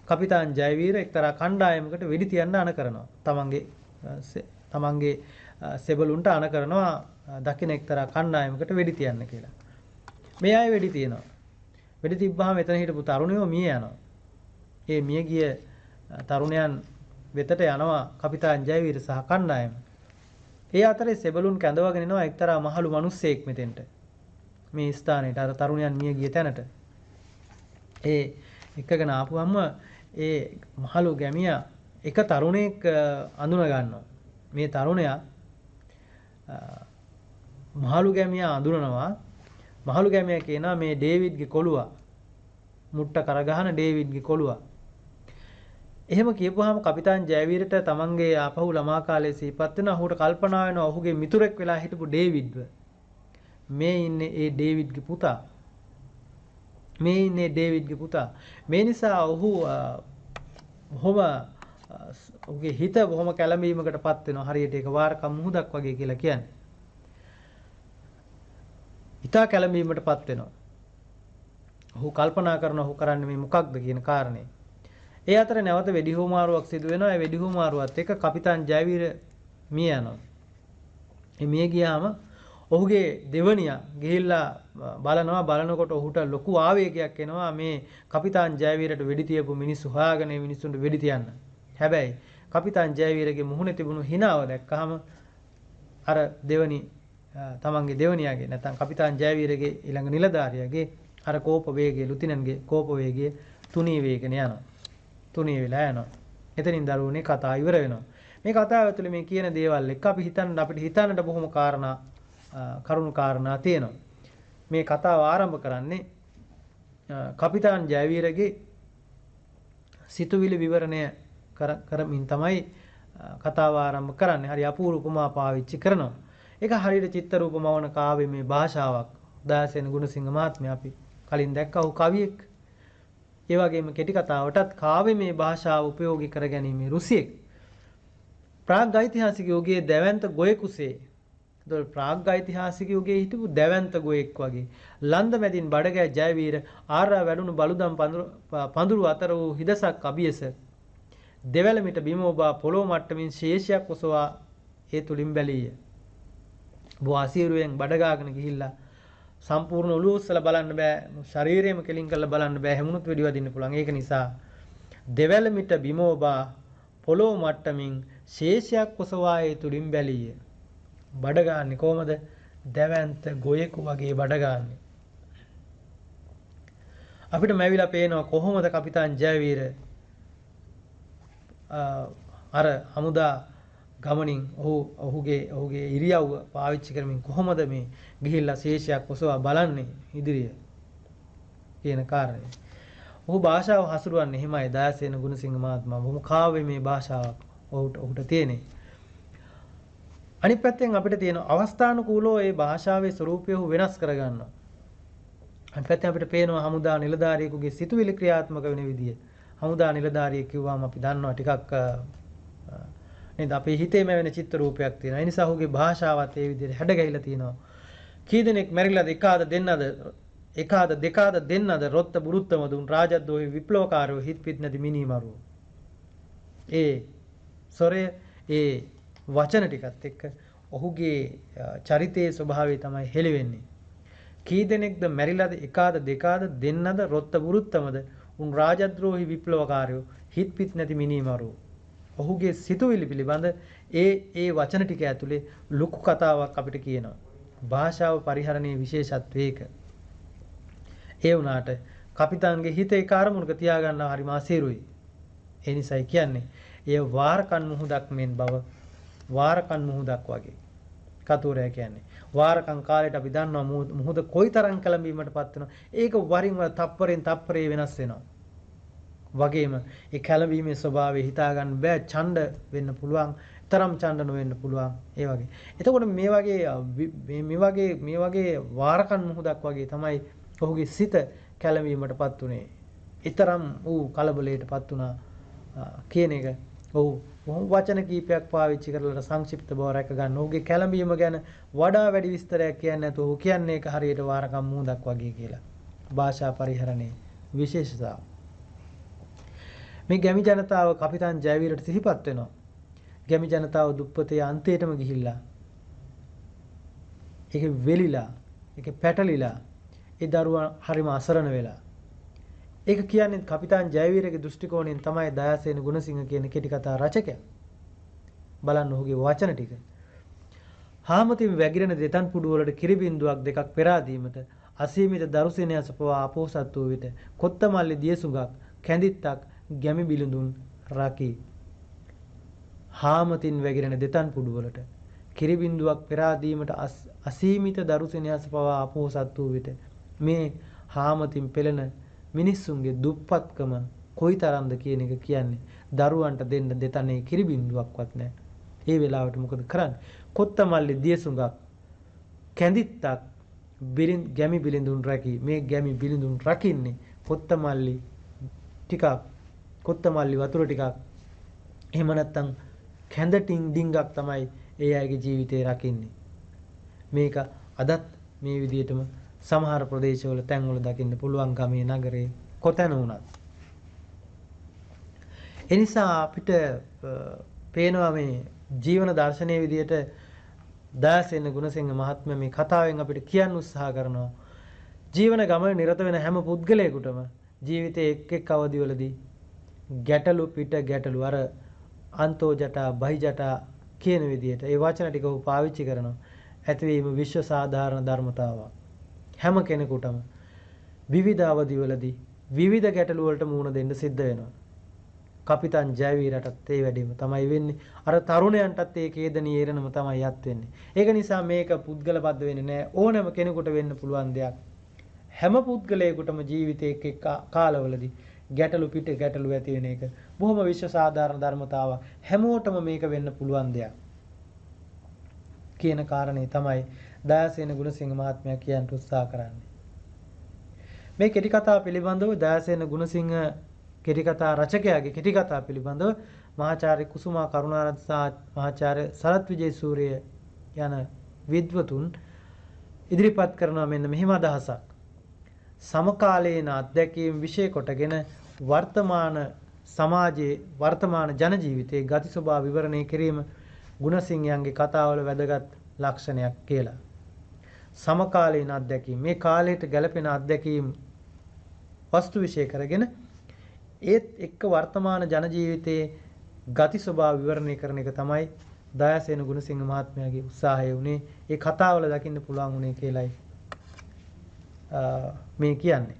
කපිතාන් ජයවීර එක්තරා කණ්ඩායමකට වෙඩි තියන්න අණ කරනවා. තමන්ගේ සෙබළුන්ට අණ කරනවා දකින්න එක්තරා කණ්ඩායමකට වෙඩි තියන්න කියලා. මේ අය වෙඩි තියනවා. වෙඩි තිබ්බහම එතන හිටපු තරුණයෝ මිය යනවා. ඒ මිය ගිය තරුණයන් වෙතට යනවා කපිතාන් ජයවීර සහ කණ්ඩායම. ඒ අතරේ සෙබළුන් කැඳවගෙන එනවා එක්තරා මහලු මිනිස්සෙක් මෙතෙන්ට. මේ ස්ථානෙට අර තරුණයන් මිය ගිය තැනට. ඒ එක්කගෙන ආපුවම ඒ මහලු ගැමියා එක තරුණයෙක් අඳුන ගන්නවා. මේ තරුණයා මහලු ගැමියා අඳුනනවා. මහලු ගැමියා කියනවා මේ ඩේවිඩ්ගේ කොළුවා. මුට්ට කරගහන ඩේවිඩ්ගේ කොළුවා. එහෙම කියපුවාම කපිතාන් ජයවීරට තමන්ගේ ආපහු ළමා කාලයේ සිහිපත් වෙනවා. ඔහුට කල්පනා වෙනවා ඔහුගේ මිතුරෙක් වෙලා හිටපු ඩේවිඩ්ව. මේ ඉන්නේ ඒ ඩේවිඩ්ගේ පුතා. මේ ඉන්නේ ඩේවිඩ්ගේ පුතා. මේ නිසා ඔහු ඔහුගේ හිත බොහොම කැළඹීමකටපත් වෙනවා. හරියට ඒක වාරකම් මුහුදක් වගේ කියලා කියන්නේ. හිතා කැළඹීමකටපත් වෙනවා. ඔහු කල්පනා කරනවා ඔහු කරන්නේ මේ මොකක්ද කියන කාරණේ. ඒ අතර නැවත වෙඩි හුවමාරුවක් සිදු වෙනවා. ඒ වෙඩි හුවමාරුවත් එක්ක කපිතාන් ජයවීර මිය යනවා. මේ මිය ගියාම ඔහුගේ දෙවණියා ගිහිල්ලා බලනකොට ඔහුට ලොකු ආවේගයක් එනවා මේ කපිතාන් ජයවීරට වෙඩි තියපු මිනිස්සු හොයාගෙන මේ මිනිස්සුන්ට වෙඩි තියන්න. හැබැයි කපිතාන් ජයවීරගේ මුහුණේ තිබුණු හිනාව දැක්කහම අර තමන්ගේ දෙවණියාගේ නැත්නම් කපිතාන් ජයවීරගේ ඊළඟ නිලධාරියාගේ අර කෝප වේගය ලුතිනන්ගේ කෝප වේගය තුනී වේගන යනවා. තුනී වෙලා යනවා. එතනින් දරුවනේ කතාව ඉවර වෙනවා. මේ කතාව ඇතුලේ මේ කියන දේවල් එක්ක අපිට හිතන්නට බොහොම කරුණු කාරණා තියෙනවා. මේ කතාව ආරම්භ කරන්නේ කපිතාන් ජයවීරගේ සිතුවිලි විවරණය කරමින් තමයි කතාව ආරම්භ කරන්නේ. හරි අපූර්ව උපමා පාවිච්චි කරනවා. ඒක හරියට චිත්‍ර රූපමවන කාව්‍යමය භාෂාවක්. දයාසේන ගුණසිංහ මහත්මයා අපි කලින් දැක්කා ඔහු කවියෙක්. ඒ වගේම කෙටි කතාවටත් කාව්‍යමය භාෂාව උපයෝගී කර ගැනීම රුසියෙක්. ප්‍රාග් ඓතිහාසික යුගයේ දැවැන්ත ගොයෙකුසේ. ඒතකොට ප්‍රාග් ඓතිහාසික යුගයේ හිටපු දැවැන්ත ගොයෙක් වගේ. ලන්ද මැදින් බඩගෑ ජයවීර ආරා වැඩුණු බලුදම් පඳුරු අතර වූ හිදසක් අභියස. දෙවැලමිට බිම ඔබා පොළොව මට්ටමින් ශේෂයක් ඔසවා ඒ තුලින් බැලීය. බොහාසීරුවෙන් බඩගාගෙන ගිහිල්ලා සම්පූර්ණ ඔළුව උස්සලා බලන්න බෑ. ශරීරයම කෙලින් කරලා බලන්න බෑ. හැමුණුත් වෙඩි වදින්න පුළුවන්. ඒක නිසා දෙවැලමිට බිම ඔබා පොළොව මට්ටමින් ශේෂයක් ඔසවා ඒ තුලින් බැලීය. බඩගාන්නේ කොහමද? දැවැන්ත ගොයෙකු වගේ බඩගාන්නේ. අපිට මැවිලා පේනවා කොහොමද කපිතාන් ජයවීර අර හමුදා ගමනින් ඔහුගේ ඉරියව්ව පාවිච්චි කරමින් කොහොමද මේ ගිහිල්ලා ශේෂයක් ඔසවා බලන්නේ ඉදිරිය කියන කාරණේ. ඔහු භාෂාව හසුරුවන්නේ එහෙමයි. දයාසේන ගුණසිංහ මහත්මයා බොහොම කාව්‍යමය භාෂාවක් ඔහුට තියෙන්නේ. අනිත් පැත්තෙන් අපිට තියෙන අවස්ථානුකූලව ඒ භාෂාවේ ස්වරූපය වෙනස් කරගන්නවා. අනිත් පැත්තෙන් අපිට පේනවා හමුදා නිලධාරියෙකුගේ සිතුවිලි ක්‍රියාත්මක වෙන විදිය. හමුදා නිලධාරියෙක් කිව්වම අපි දන්නවා ටිකක් නේද අපේ හිතේම වෙන චිත්‍ර රූපයක් තියෙනවා. ඒ නිසා ඔහුගේ භාෂාවත් ඒ විදිහට හැඩගැහිලා තියෙනවා. කී දෙනෙක් මැරිලාද එකාද දෙකාද දෙන්නද රොත්ත බුරුත්තම දුන් රාජද්‍රෝහී විප්ලවකාරයෝ හිත් පිට නැති මිනිමරුවෝ. ඒ සොරේ ඒ වචන ටිකත් එක්ක ඔහුගේ චරිතයේ ස්වභාවය තමයි හෙළි වෙන්නේ. කී දෙනෙක්ද මැරිලාද එකාද දෙකාද දෙන්නද රොත්ත බුරුත්තමද උන් රාජද්‍රෝහී විප්ලවකාරයෝ හිත් පිට නැති මිනිමරුවෝ. ඔහුගේ සිතුවිලි පිළිබඳ ඒ වචන ටික ඇතුලේ ලොකු කතාවක් අපිට කියනවා. භාෂාව පරිහරණයේ විශේෂත්වය ඒක. ඒ වුණාට කපිතාන්ගේ හිත ඒ කාර්මුණක තියාගන්නවා හරිම අසීරුයි. ඒ නිසායි කියන්නේ ඒ වාරකන් මුහුදක් මෙන් බව වාරකන් මුහුදක් වගේ. කතෝරය කියන්නේ වාරකන් කාලයට අපි දන්නවා මුහුද කොයිතරම් කැළඹීමටපත් වෙනවා. ඒක වරින් වර තප්පරෙන් තප්පරේ වෙනස් වෙනවා. වගේම ඒ කැළඹීමේ ස්වභාවය හිතා ගන්න බෑ. ඡණ්ඩ වෙන්න පුළුවන්, තරම් ඡණ්ඩ නොවෙන්න පුළුවන්. ඒ වගේ. එතකොට මේ වගේ වාරකන් මුහුදක් වගේ තමයි ඔහුගේ සිත කැළඹීමටපත් උනේ. ඊතරම් ඌ කලබලයටපත් උනා කියන එක ඔහු වචන කීපයක් පාවිච්චි කරලා සංක්ෂිප්ත බව රැක ගන්න. ඔහුගේ කැළඹීම ගැන වඩා වැඩි විස්තරයක් කියන්නේ නැතුව ඔහු කියන්නේ ඒක හරියට වාරකම් මුහුදක් වගේ කියලා. භාෂා පරිහරණයේ විශේෂතාව. මේ ගැමි ජනතාව කපිතාන් ජයවීරට සිහිපත් වෙනවා. ගැමි ජනතාව දුප්පතේ අන්තයටම ගිහිල්ලා ඒක වෙලිලා, ඒක පැටලිලා, ඒ දරුවා හරිම අසරණ වෙලා. ඒක කියන්නේ කපිතාන් ජයවීරගේ දෘෂ්ටි කෝණයෙන් තමයි දයාසේන ගුණසිංහ කියන කෙටි කතා රචකයා. බලන්න ඔහුගේ වචන ටික. හාමතින් වැగిරෙන දෙතන් පුඩු වලට කිරි බින්දුවක් දෙකක් පෙරා දීමට අසීමිත දරුසෙනයස පවා අපෝසත් වූ විට කොත්තමල්ලි දියසුඟක් කැඳිත්තක් ගැමි බිලිඳුන් රකි. හාමතින් වැగిරෙන දෙතන් පුඩු වලට කිරි බින්දුවක් පෙරා දීමට අසීමිත දරුසෙනයස පවා අපෝසත් වූ විට මේ හාමතින් පෙළෙන මිනිස්සුන්ගේ දුප්පත්කම කොයිතරම්ද කියන එක කියන්නේ දරුවන්ට දෙන්න දෙතනේ කිරි බින්දුවක්වත් නැහැ. ඒ වෙලාවට මොකද කරන්නේ? කොත්තමල්ලි දියසුඟක් කැඳිත්තක් ගැමි බිලිඳුන් රැකි. මේ ගැමි බිලිඳුන් රකින්නේ කොත්තමල්ලි ටිකක්, කොත්තමල්ලි වතුර ටිකක්, එහෙම නැත්නම් කැඳටින් ඩිංගක් තමයි ඒ අයගේ ජීවිතේ රකින්නේ. මේක අදත් මේ විදිහටම සමහර ප්‍රදේශවල තැන්වල දකින්න පුළුවන් ගමේ නගරේ කොතැන වුණත්. ඒ නිසා අපිට පේනවා මේ ජීවන දර්ශනයේ විදිහට දයාසේන ගුණසිංහ මහත්මයා මේ කතාවෙන් අපිට කියන්න උත්සාහ කරනවා. ජීවන ගමන නිරත වෙන හැම පුද්ගලයෙකුටම ජීවිතයේ එක් අවදිවලදී ගැටලු පිට ගැටලු අර අන්තෝ ජටා බහි ජටා කියන විදිහට ඒ වචන ටික උ පාවිච්චි කරනවා. ඇතිවීම විශ්ව සාධාරණ ධර්මතාවක්. හැම කෙනෙකුටම විවිධ අවදිවලදී විවිධ ගැටලු වලට මුහුණ දෙන්න සිද්ධ වෙනවා. කපිතාන් ජයවීරටත් ඒ වැඩේම තමයි වෙන්නේ. අර තරුණයන්ටත් ඒ කේදනී එරණම තමයි යත් වෙන්නේ. ඒක නිසා මේක පුද්ගල බද්ධ වෙන්නේ නැහැ. ඕනෑම කෙනෙකුට වෙන්න පුළුවන් දෙයක්. හැම පුද්ගලයෙකුටම ජීවිතයේ එක් කාලවලදී ගැටලු පිට ගැටලු ඇති වෙන එක බොහොම විශ්ව සාධාරණ ධර්මතාවක්. හැමෝටම මේක වෙන්න පුළුවන් දෙයක්. කියන කාරණේ තමයි දයාසේන ගුණසිංහ මහත්මයා කියන්න උත්සාහ කරන්නේ. මේ කෙටි කතාව පිළිබඳව දයාසේන ගුණසිංහ කෙටි කතා රචකයාගේ කෙටි කතා පිළිබඳව මහාචාර්ය කුසුමා කරුණාරත්න සහ මහාචාර්ය සරත් විජේසූරිය යන විද්වතුන් ඉදිරිපත් කරනවා මෙන්න මෙහිම අදහසක්. සමකාලීන අත්දැකීම් විශේෂ කොටගෙන වර්තමාන සමාජයේ වර්තමාන ජන ජීවිතයේ ගති ස්වභාව විවරණය කිරීම ගුණසිංහයන්ගේ කතාවල වැදගත් ලක්ෂණයක් කියලා. සමකාලීන අත්දැකීම් මේ කාලයට ගැලපෙන අත්දැකීම් වස්තු විශේෂ කරගෙන ඒත් එක්ක වර්තමාන ජන ජීවිතයේ ගති ස්වභාව විවරණය කරන එක තමයි දයාසේන ගුණසිංහ මහත්මයාගේ උත්සාහය උනේ. ඒ කතාවල දකින්න පුළුවන් උනේ කියලායි මේ කියන්නේ.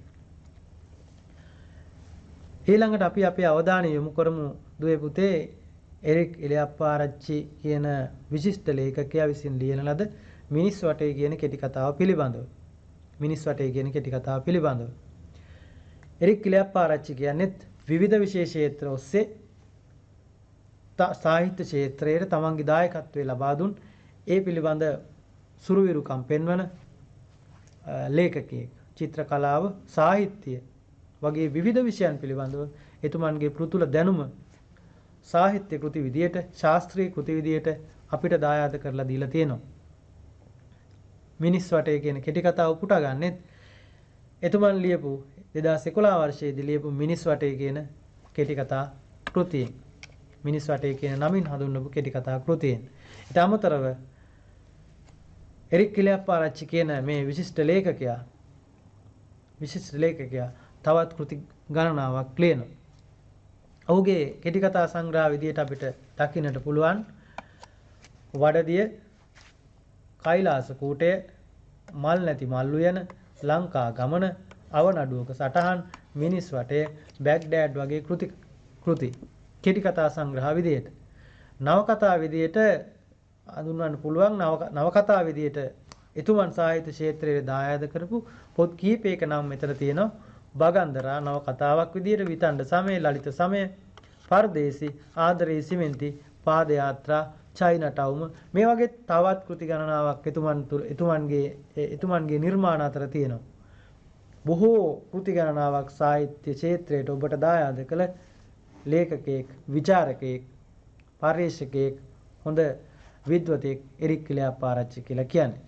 ඊළඟට අපි අපේ අවධානය යොමු කරමු දුවේ පුතේ එරික් එලියප්පාරච්චි කියන විශිෂ්ට ලේඛකයා විසින් ලියන ලද මිනිස් වටේ කියන කෙටි කතාව පිළිබඳව. මිනිස් වටේ කියන කෙටි කතාව පිළිබඳව. එරික් එලියප්පාරච්චි කියන්නේ විවිධ විශේෂ ක්ෂේත්‍ර ඔස්සේ සාහිත්‍ය ක්ෂේත්‍රයේ තමන්ගේ දායකත්වය ලබා දුන් ඒ පිළිබඳ සුරුවිරුකම් පෙන්වන ලේඛකයෙක්. චිත්‍ර කලාව, සාහිත්‍ය වගේ විවිධ විෂයන් පිළිබඳව එතුමන්ගේ පෘතුල දැනුම සාහිත්‍ය කෘති විදියට, ශාස්ත්‍රීය කෘති විදියට අපිට දායාද කරලා දීලා තියෙනවා. මිනිස් වටේ කියන කෙටි කතාව උපුටා ගන්නෙත් එතුමන් ලියපු 2011 වර්ෂයේදී ලියපු මිනිස් වටේ කියන කෙටි කතා කෘතියෙන්. මිනිස් වටේ කියන නමින් හඳුන්වපු කෙටි කතා කෘතියෙන්. ඊට අමතරව එරික් කිලියප්පාරච්චි කියන මේ විශිෂ්ට ලේඛකයා තවත් කෘති ගණනාවක් ලියනවා. ඔහුගේ කෙටි කතා සංග්‍රහ විදියට අපිට දකින්නට පුළුවන් වඩදිය, කෛලාස කූටය, මල් නැති මල් උයන, ලංකා ගමන, අවනඩුවක සටහන්, මිනිස් වටය, බැග්ඩෑඩ් වගේ කෘති කෙටි කතා සංග්‍රහ විදියට. නවකතා විදියට හඳුන්වන්න පුළුවන් නවකතා විදියට එතුමන් සාහිත්‍ය ක්ෂේත්‍රයේ දායාද කරපු පොත් කීපයක නම් මෙතන තියෙනවා. බගන්දරා නවකතාවක් විදියට, විතණ්ඩ සමය, ලලිත සමය, පර්දේසි, ආදරේ සිමෙන්ති, පාද යාත්‍රා, චයිනා ටවුම මේ වගේ තවත් කෘති ගණනාවක් එතුමන්ගේ නිර්මාණ අතර තියෙනවා. බොහෝ කෘති ගණනාවක් සාහිත්‍ය ක්ෂේත්‍රයට ඔබට දායාද කළ ලේඛකයෙක්, විචාරකයෙක්, පර්යේෂකයෙක්, හොඳ විද්වතෙක් එරික් කිලියප්පාරච්චි කියලා කියන්නේ.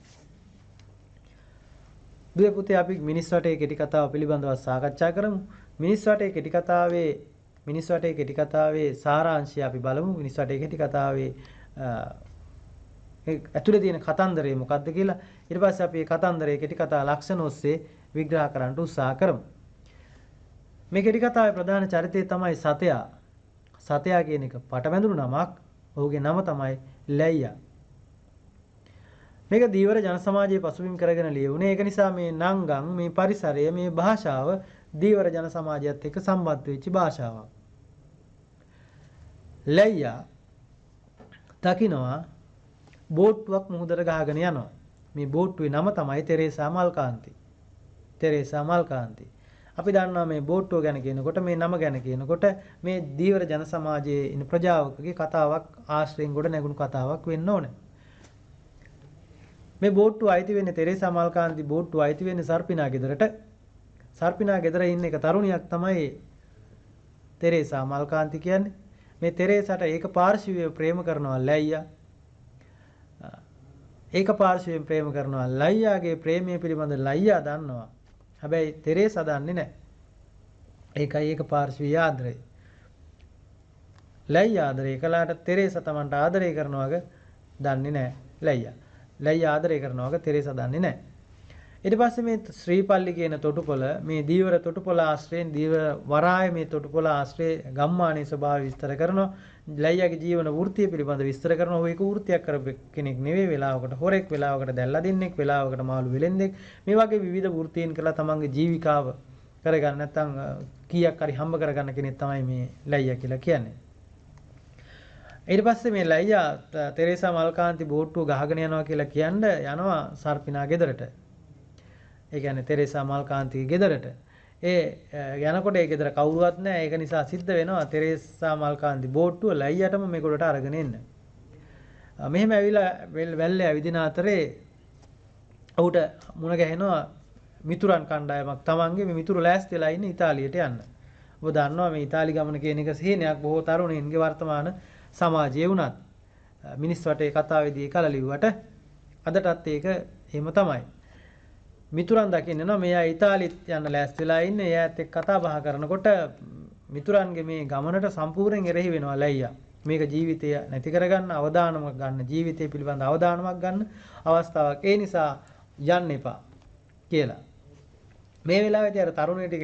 දුවේ පුතේ අපි මිනිස් වටේ කෙටි කතාව පිළිබඳව සාකච්ඡා කරමු. මිනිස් වටේ කෙටි කතාවේ සාරාංශය අපි බලමු. මිනිස් වටේ කෙටි කතාවේ ඇතුලේ තියෙන කතන්දරය මොකක්ද කියලා. ඊට පස්සේ අපි මේ කතන්දරයේ කෙටි කතා ලක්ෂණ ඔස්සේ විග්‍රහ කරන්න උත්සාහ කරමු. මේ කෙටි කතාවේ ප්‍රධාන චරිතය තමයි සතයා. සතයා කියන එක පටවැඳුණු නමක්. ඔහුගේ නම තමයි ලැයියා. මේක දීවර ජන සමාජයේ පසුබිම් කරගෙන ලියුණේ. ඒක නිසා මේ නංගන්, මේ පරිසරය, මේ භාෂාව දීවර ජන සමාජයත් එක්ක සම්බන්ධ වෙච්ච භාෂාවක්. ලැයියා දකින්නවා බෝට්ටුවක් මුහුදට ගහගෙන යනවා. මේ බෝට්ටුවේ නම තමයි තෙරේසා මල්කාන්ති. අපි දන්නවා මේ බෝට්ටුව ගැන කියනකොට, මේ නම ගැන කියනකොට මේ දීවර ජන සමාජයේ ඉන්න ප්‍රජාවකගේ කතාවක් ආශ්‍රයෙන් ගොඩ නැගුණු කතාවක් වෙන්න ඕනේ. මේ බෝට්ටුව අයිති වෙන්නේ තෙරේසා මල්කාන්ති බෝට්ටුව අයිති වෙන්නේ සර්පිනා ගෙදරට. සර්පිනා ගෙදර ඉන්න එක තරුණියක් තමයි තෙරේසා මල්කාන්ති කියන්නේ. මේ තෙරේසාට ඒක පාර්ශවීය ප්‍රේම කරනවා ලැයියා. ඒක පාර්ශවයෙන් ප්‍රේම කරනවා. ලැයියාගේ ප්‍රේමය පිළිබඳ ලැයියා දන්නවා. හැබැයි තෙරේසා දන්නේ නැහැ. ඒකයි ඒක පාර්ශවීය ආදරය. ලැයියා ආදරය කළාට තෙරේසා Tamanට ආදරය කරනවග දන්නේ නැහැ ලැයියා. ලැයියා ආදරය කරනවග තෙරේසා දන්නේ නැහැ. ඊට පස්සේ මේ ශ්‍රීපල්ලි කියන තොටුපොළ, මේ දීවර තොටුපොළ ආශ්‍රයෙන්, දීවර වරාය මේ තොටුපොළ ආශ්‍රයේ ගම්මානයේ ස්වභාවය විස්තර කරනවා. ලැයියාගේ ජීවන වෘත්තිය පිළිබඳ විස්තර කරනවා. ඔහු ඒක වෘත්තියක් කරපු කෙනෙක් නෙවෙයි. වෙලාවකට හොරෙක්, වෙලාවකට දැල්ලා දෙන්නෙක්, වෙලාවකට මාළු වෙලෙන්දෙක්. මේ වගේ විවිධ වෘත්තීන් කරලා තමන්ගේ ජීවිකාව කරගන්න, නැත්නම් කීයක් හරි හම්බ කරගන්න කෙනෙක් තමයි මේ ලැයියා කියලා කියන්නේ. ඊට පස්සේ මේ ලැයියා තෙරේසා මල්කාන්ති බෝට්ටුව ගහගෙන යනවා කියලා කියන්නේ යනවා සර්පිනා ගෙදරට. ඒ කියන්නේ තෙරේසා මල්කාන්තිගේ ගෙදරට. ඒ යනකොට ඒ ගෙදර කවුරුවත් නැහැ. ඒක නිසා සිද්ධ වෙනවා තෙරේසා මල්කාන්ති බෝට්ටුව ලැයියාටම මේ ගොඩට අරගෙන එන්න. මෙහෙම ඇවිල්ලා වැල්ලේ ඇවිදින අතරේ ඔහුට මුණ ගැහෙනවා මිතුරන් කණ්ඩායමක්. තමන්ගේ මේ මිතුරු ලෑස්තිලා ඉන්නේ ඉතාලියට යන්න. ඔබ දන්නවා මේ ඉතාලි ගමන කියන එක සීනයක් බොහෝ තරුණයින්ගේ වර්තමාන සමාජයේ වුණත්. මිනිස් වටේ කතාවේදී කල ලිව්වට අදටත් ඒක එහෙම තමයි. මිතුරන් දකින්න නෝ මෙයා ඉතාලියට යන්න ලෑස්තිලා ඉන්නේ. එයාත් එක්ක කතා බහ කරනකොට මිතුරන්ගේ මේ ගමනට සම්පූර්ණයෙන් එරෙහි වෙනවා ලැයියා. මේක ජීවිතය නැති කරගන්න අවදානමක් ගන්න, ජීවිතය පිළිබඳ අවදානමක් ගන්න අවස්ථාවක්. ඒ නිසා යන්න එපා කියලා. මේ වෙලාවේදී අර තරුණය ටික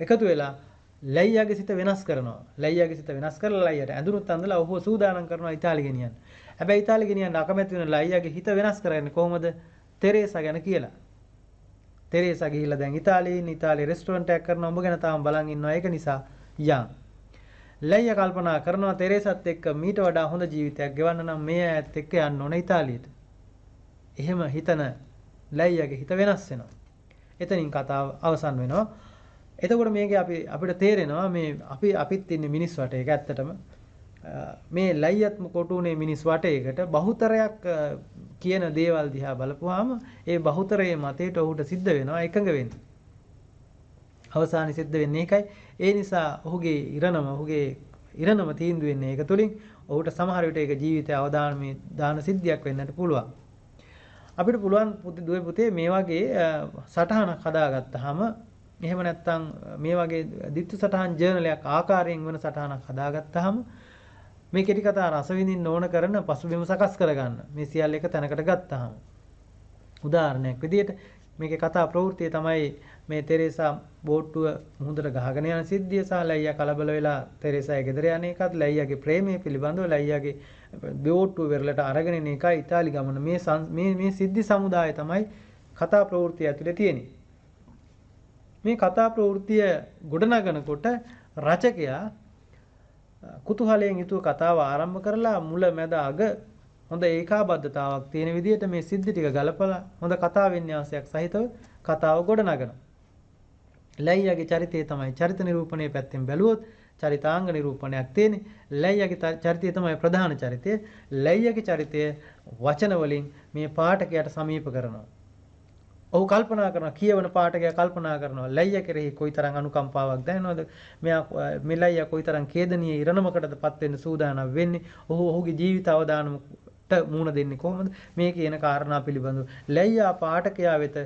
එකතු වෙලා ලැයියාගේ සිත වෙනස් කරනවා. ලැයියාගේ සිත වෙනස් කරලා ලැයියාට ඇඳුනුත් අඳලා ඔහුව සූදානම් කරනවා ඉතාලි ගෙනියන්න. හැබැයි ඉතාලි ගෙනියන්න අකමැති වෙන ලැයියාගේ හිත වෙනස් කරන්නේ කොහොමද? තෙරේසා ගැන කියලා. තෙරේසා ගිහිල්ලා දැන් ඉතාලියේ රෙස්ටුරන්ට් එකක් කරනවා. උඹ ගැන තාම බලන් ඉන්නවා. ඒක නිසා යන්. ලැයියා කල්පනා කරනවා තෙරේසාත් එක්ක මීට වඩා හොඳ ජීවිතයක් ගෙවන්න නම් මේ ඇත් එක්ක යන්න ඕන ඉතාලියට. එහෙම හිතන ලැයියාගේ හිත වෙනස් වෙනවා. එතනින් කතාව අවසන් වෙනවා. එතකොට මේකේ අපිට තේරෙනවා මේ අපිත් ඉන්නේ මිනිස් වටේක ඇත්තටම. මේ ලයියත්ම කොටුනේ මිනිස් වටේකට බහුතරයක් කියන දේවල් දිහා බලපුවාම ඒ බහුතරයේ මතයට ඔහුට සිද්ධ වෙනවා එකඟ වෙන්න. අවසානයේ සිද්ධ වෙන්නේ ඒකයි. ඒ නිසා ඔහුගේ ඉරණම තීන්දුව වෙන්නේ ඒක තුලින්. ඔහුට සමහර විට ඒක ජීවිතය අවදානමේ දාන සිද්ධියක් වෙන්නට පුළුවන්. අපිට පුළුවන් දුවේ පුතේ මේ වගේ සටහනක් හදාගත්තාම එහෙම නැත්නම් මේ වගේ දිත්තු සටහන් ජර්නලයක් ආකාරයෙන් වෙන සටහනක් හදාගත්තාම මේ කෙටි කතා රස විඳින්න ඕන කරන පසුබිම සකස් කරගන්න. මේ සියල්ල එක තැනකට ගත්තාම. උදාහරණයක් විදිහට මේකේ කතා ප්‍රවෘත්තිය තමයි මේ තෙරේසා බෝට්ටුව මුහුදට ගහගෙන යන සිද්ධිය සහ ලයියා කලබල වෙලා තෙරේසාගේ ගෙදර යන එකත් ලයියාගේ ප්‍රේමය පිළිබඳව ලයියාගේ බෝට්ටුව වෙරළට අරගෙන එන එකයි ඉතාලි ගමන මේ සිද්ධි සමුදාය තමයි කතා ප්‍රවෘත්තිය ඇතුලේ තියෙන්නේ. මේ කතා ප්‍රවෘත්තිය ගොඩනගනකොට රචකයා කුතුහලයෙන් යුතුව කතාව ආරම්භ කරලා මුල මැද අග හොඳ ඒකාබද්ධතාවක් තියෙන විදිහට මේ සිද්ධි ටික ගලපලා හොඳ කතා වින්‍යාසයක් සහිතව කතාව ගොඩනගනවා. ලයියාගේ චරිතය තමයි චරිත නිරූපණයේ පැත්තෙන් බැලුවොත් චරිතාංග නිරූපණයක් තියෙන්නේ. ලයියාගේ චරිතය තමයි ප්‍රධාන චරිතය. ලයියාගේ චරිතය වචන වලින් මේ පාඨකයාට සමීප කරනවා. ඔහු කල්පනා කරනවා කියවන පාඨකයා කල්පනා කරනවා ලයියා කෙරෙහි කොයිතරම් අනුකම්පාවක් දැනෙනවද? මේ ලයියා කොයිතරම් ඛේදනීය ඉරණමකටදපත් වෙන්න සූදානම් වෙන්නේ? ඔහුගේ ජීවිත අවදානමට මුහුණ දෙන්නේ කොහොමද? මේ කියන කාරණා පිළිබඳව ලයියා පාඨකයා වෙත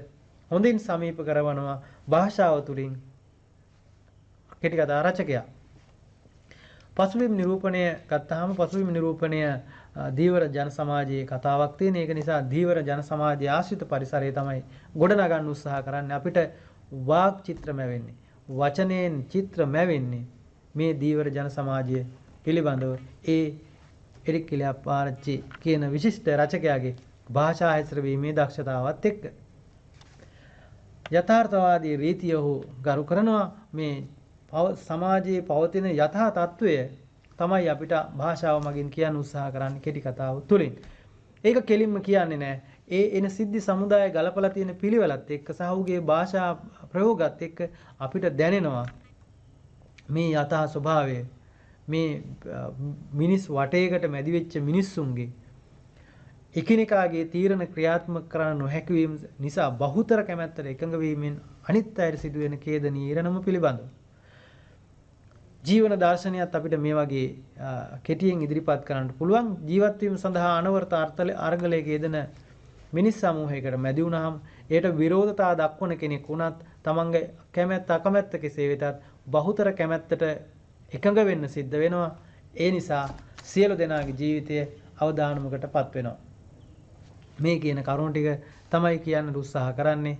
හොඳින් සමීප කරවනවා භාෂාව තුළින් කෙටි කතා රචකයා. පසුබිම් නිරූපණය ගත්තාම පසුබිම් නිරූපණය දීවර ජන සමාජයේ කතාවක් තියෙන. ඒක නිසා දීවර ජන සමාජයේ ආශ්‍රිත පරිසරය තමයි ගොඩනගන්න උත්සාහ කරන්නේ. අපිට වාග් චිත්‍ර මැවෙන්නේ, වචනයෙන් චිත්‍ර මැවෙන්නේ මේ දීවර ජන සමාජය පිළිබඳව ඒ එරික් කිලියාපාරච්චි කියන විශිෂ්ට රචකයාගේ භාෂා හැසිරවීමේ දක්ෂතාවත් එක්ක. යථාර්ථවාදී රීතිය ඔහු ගරු කරනවා. මේ සමාජයේ පවතින යථා තත්වය තමයි අපිට භාෂාව මගින් කියන්න උත්සාහ කරන්නේ කෙටි කතාව තුළින්. ඒක කෙලින්ම කියන්නේ නැහැ. ඒ එන සිද්ධි සමුදාය ගලපලා තියෙන පිළිවෙලත් එක්ක සහ ඔහුගේ භාෂා ප්‍රයෝගات එක්ක අපිට දැනෙනවා මේ යථා ස්වභාවය. මේ මිනිස් වටේකට මැදි වෙච්ච මිනිස්සුන්ගේ එකිනෙකාගේ තීරණ ක්‍රියාත්මක කරන්න නොහැකි වීම නිසා බහුතර කැමැත්තට එකඟ වීමෙන් අනිත් අයට සිදුවෙන ඛේදනීය ඉරණම පිළිබඳව ජීවන දර්ශනයත් අපිට මේ වගේ කෙටියෙන් ඉදිරිපත් කරන්න පුළුවන්. ජීවත් වීම සඳහා අනවරත අර්ගලයක යෙදෙන මිනිස් සමූහයකට මැදි වුණාම ඒට විරෝධතා දක්වන කෙනෙක් වුණත් තමන්ගේ කැමැත්ත අකමැත්ත කෙසේ වෙතත් බහුතර කැමැත්තට එකඟ වෙන්න සිද්ධ වෙනවා. ඒ නිසා සියලු දෙනාගේ ජීවිතය අවදානමකටපත් වෙනවා. මේ කියන කරුණු ටික තමයි කියන්න උත්සාහ කරන්නේ.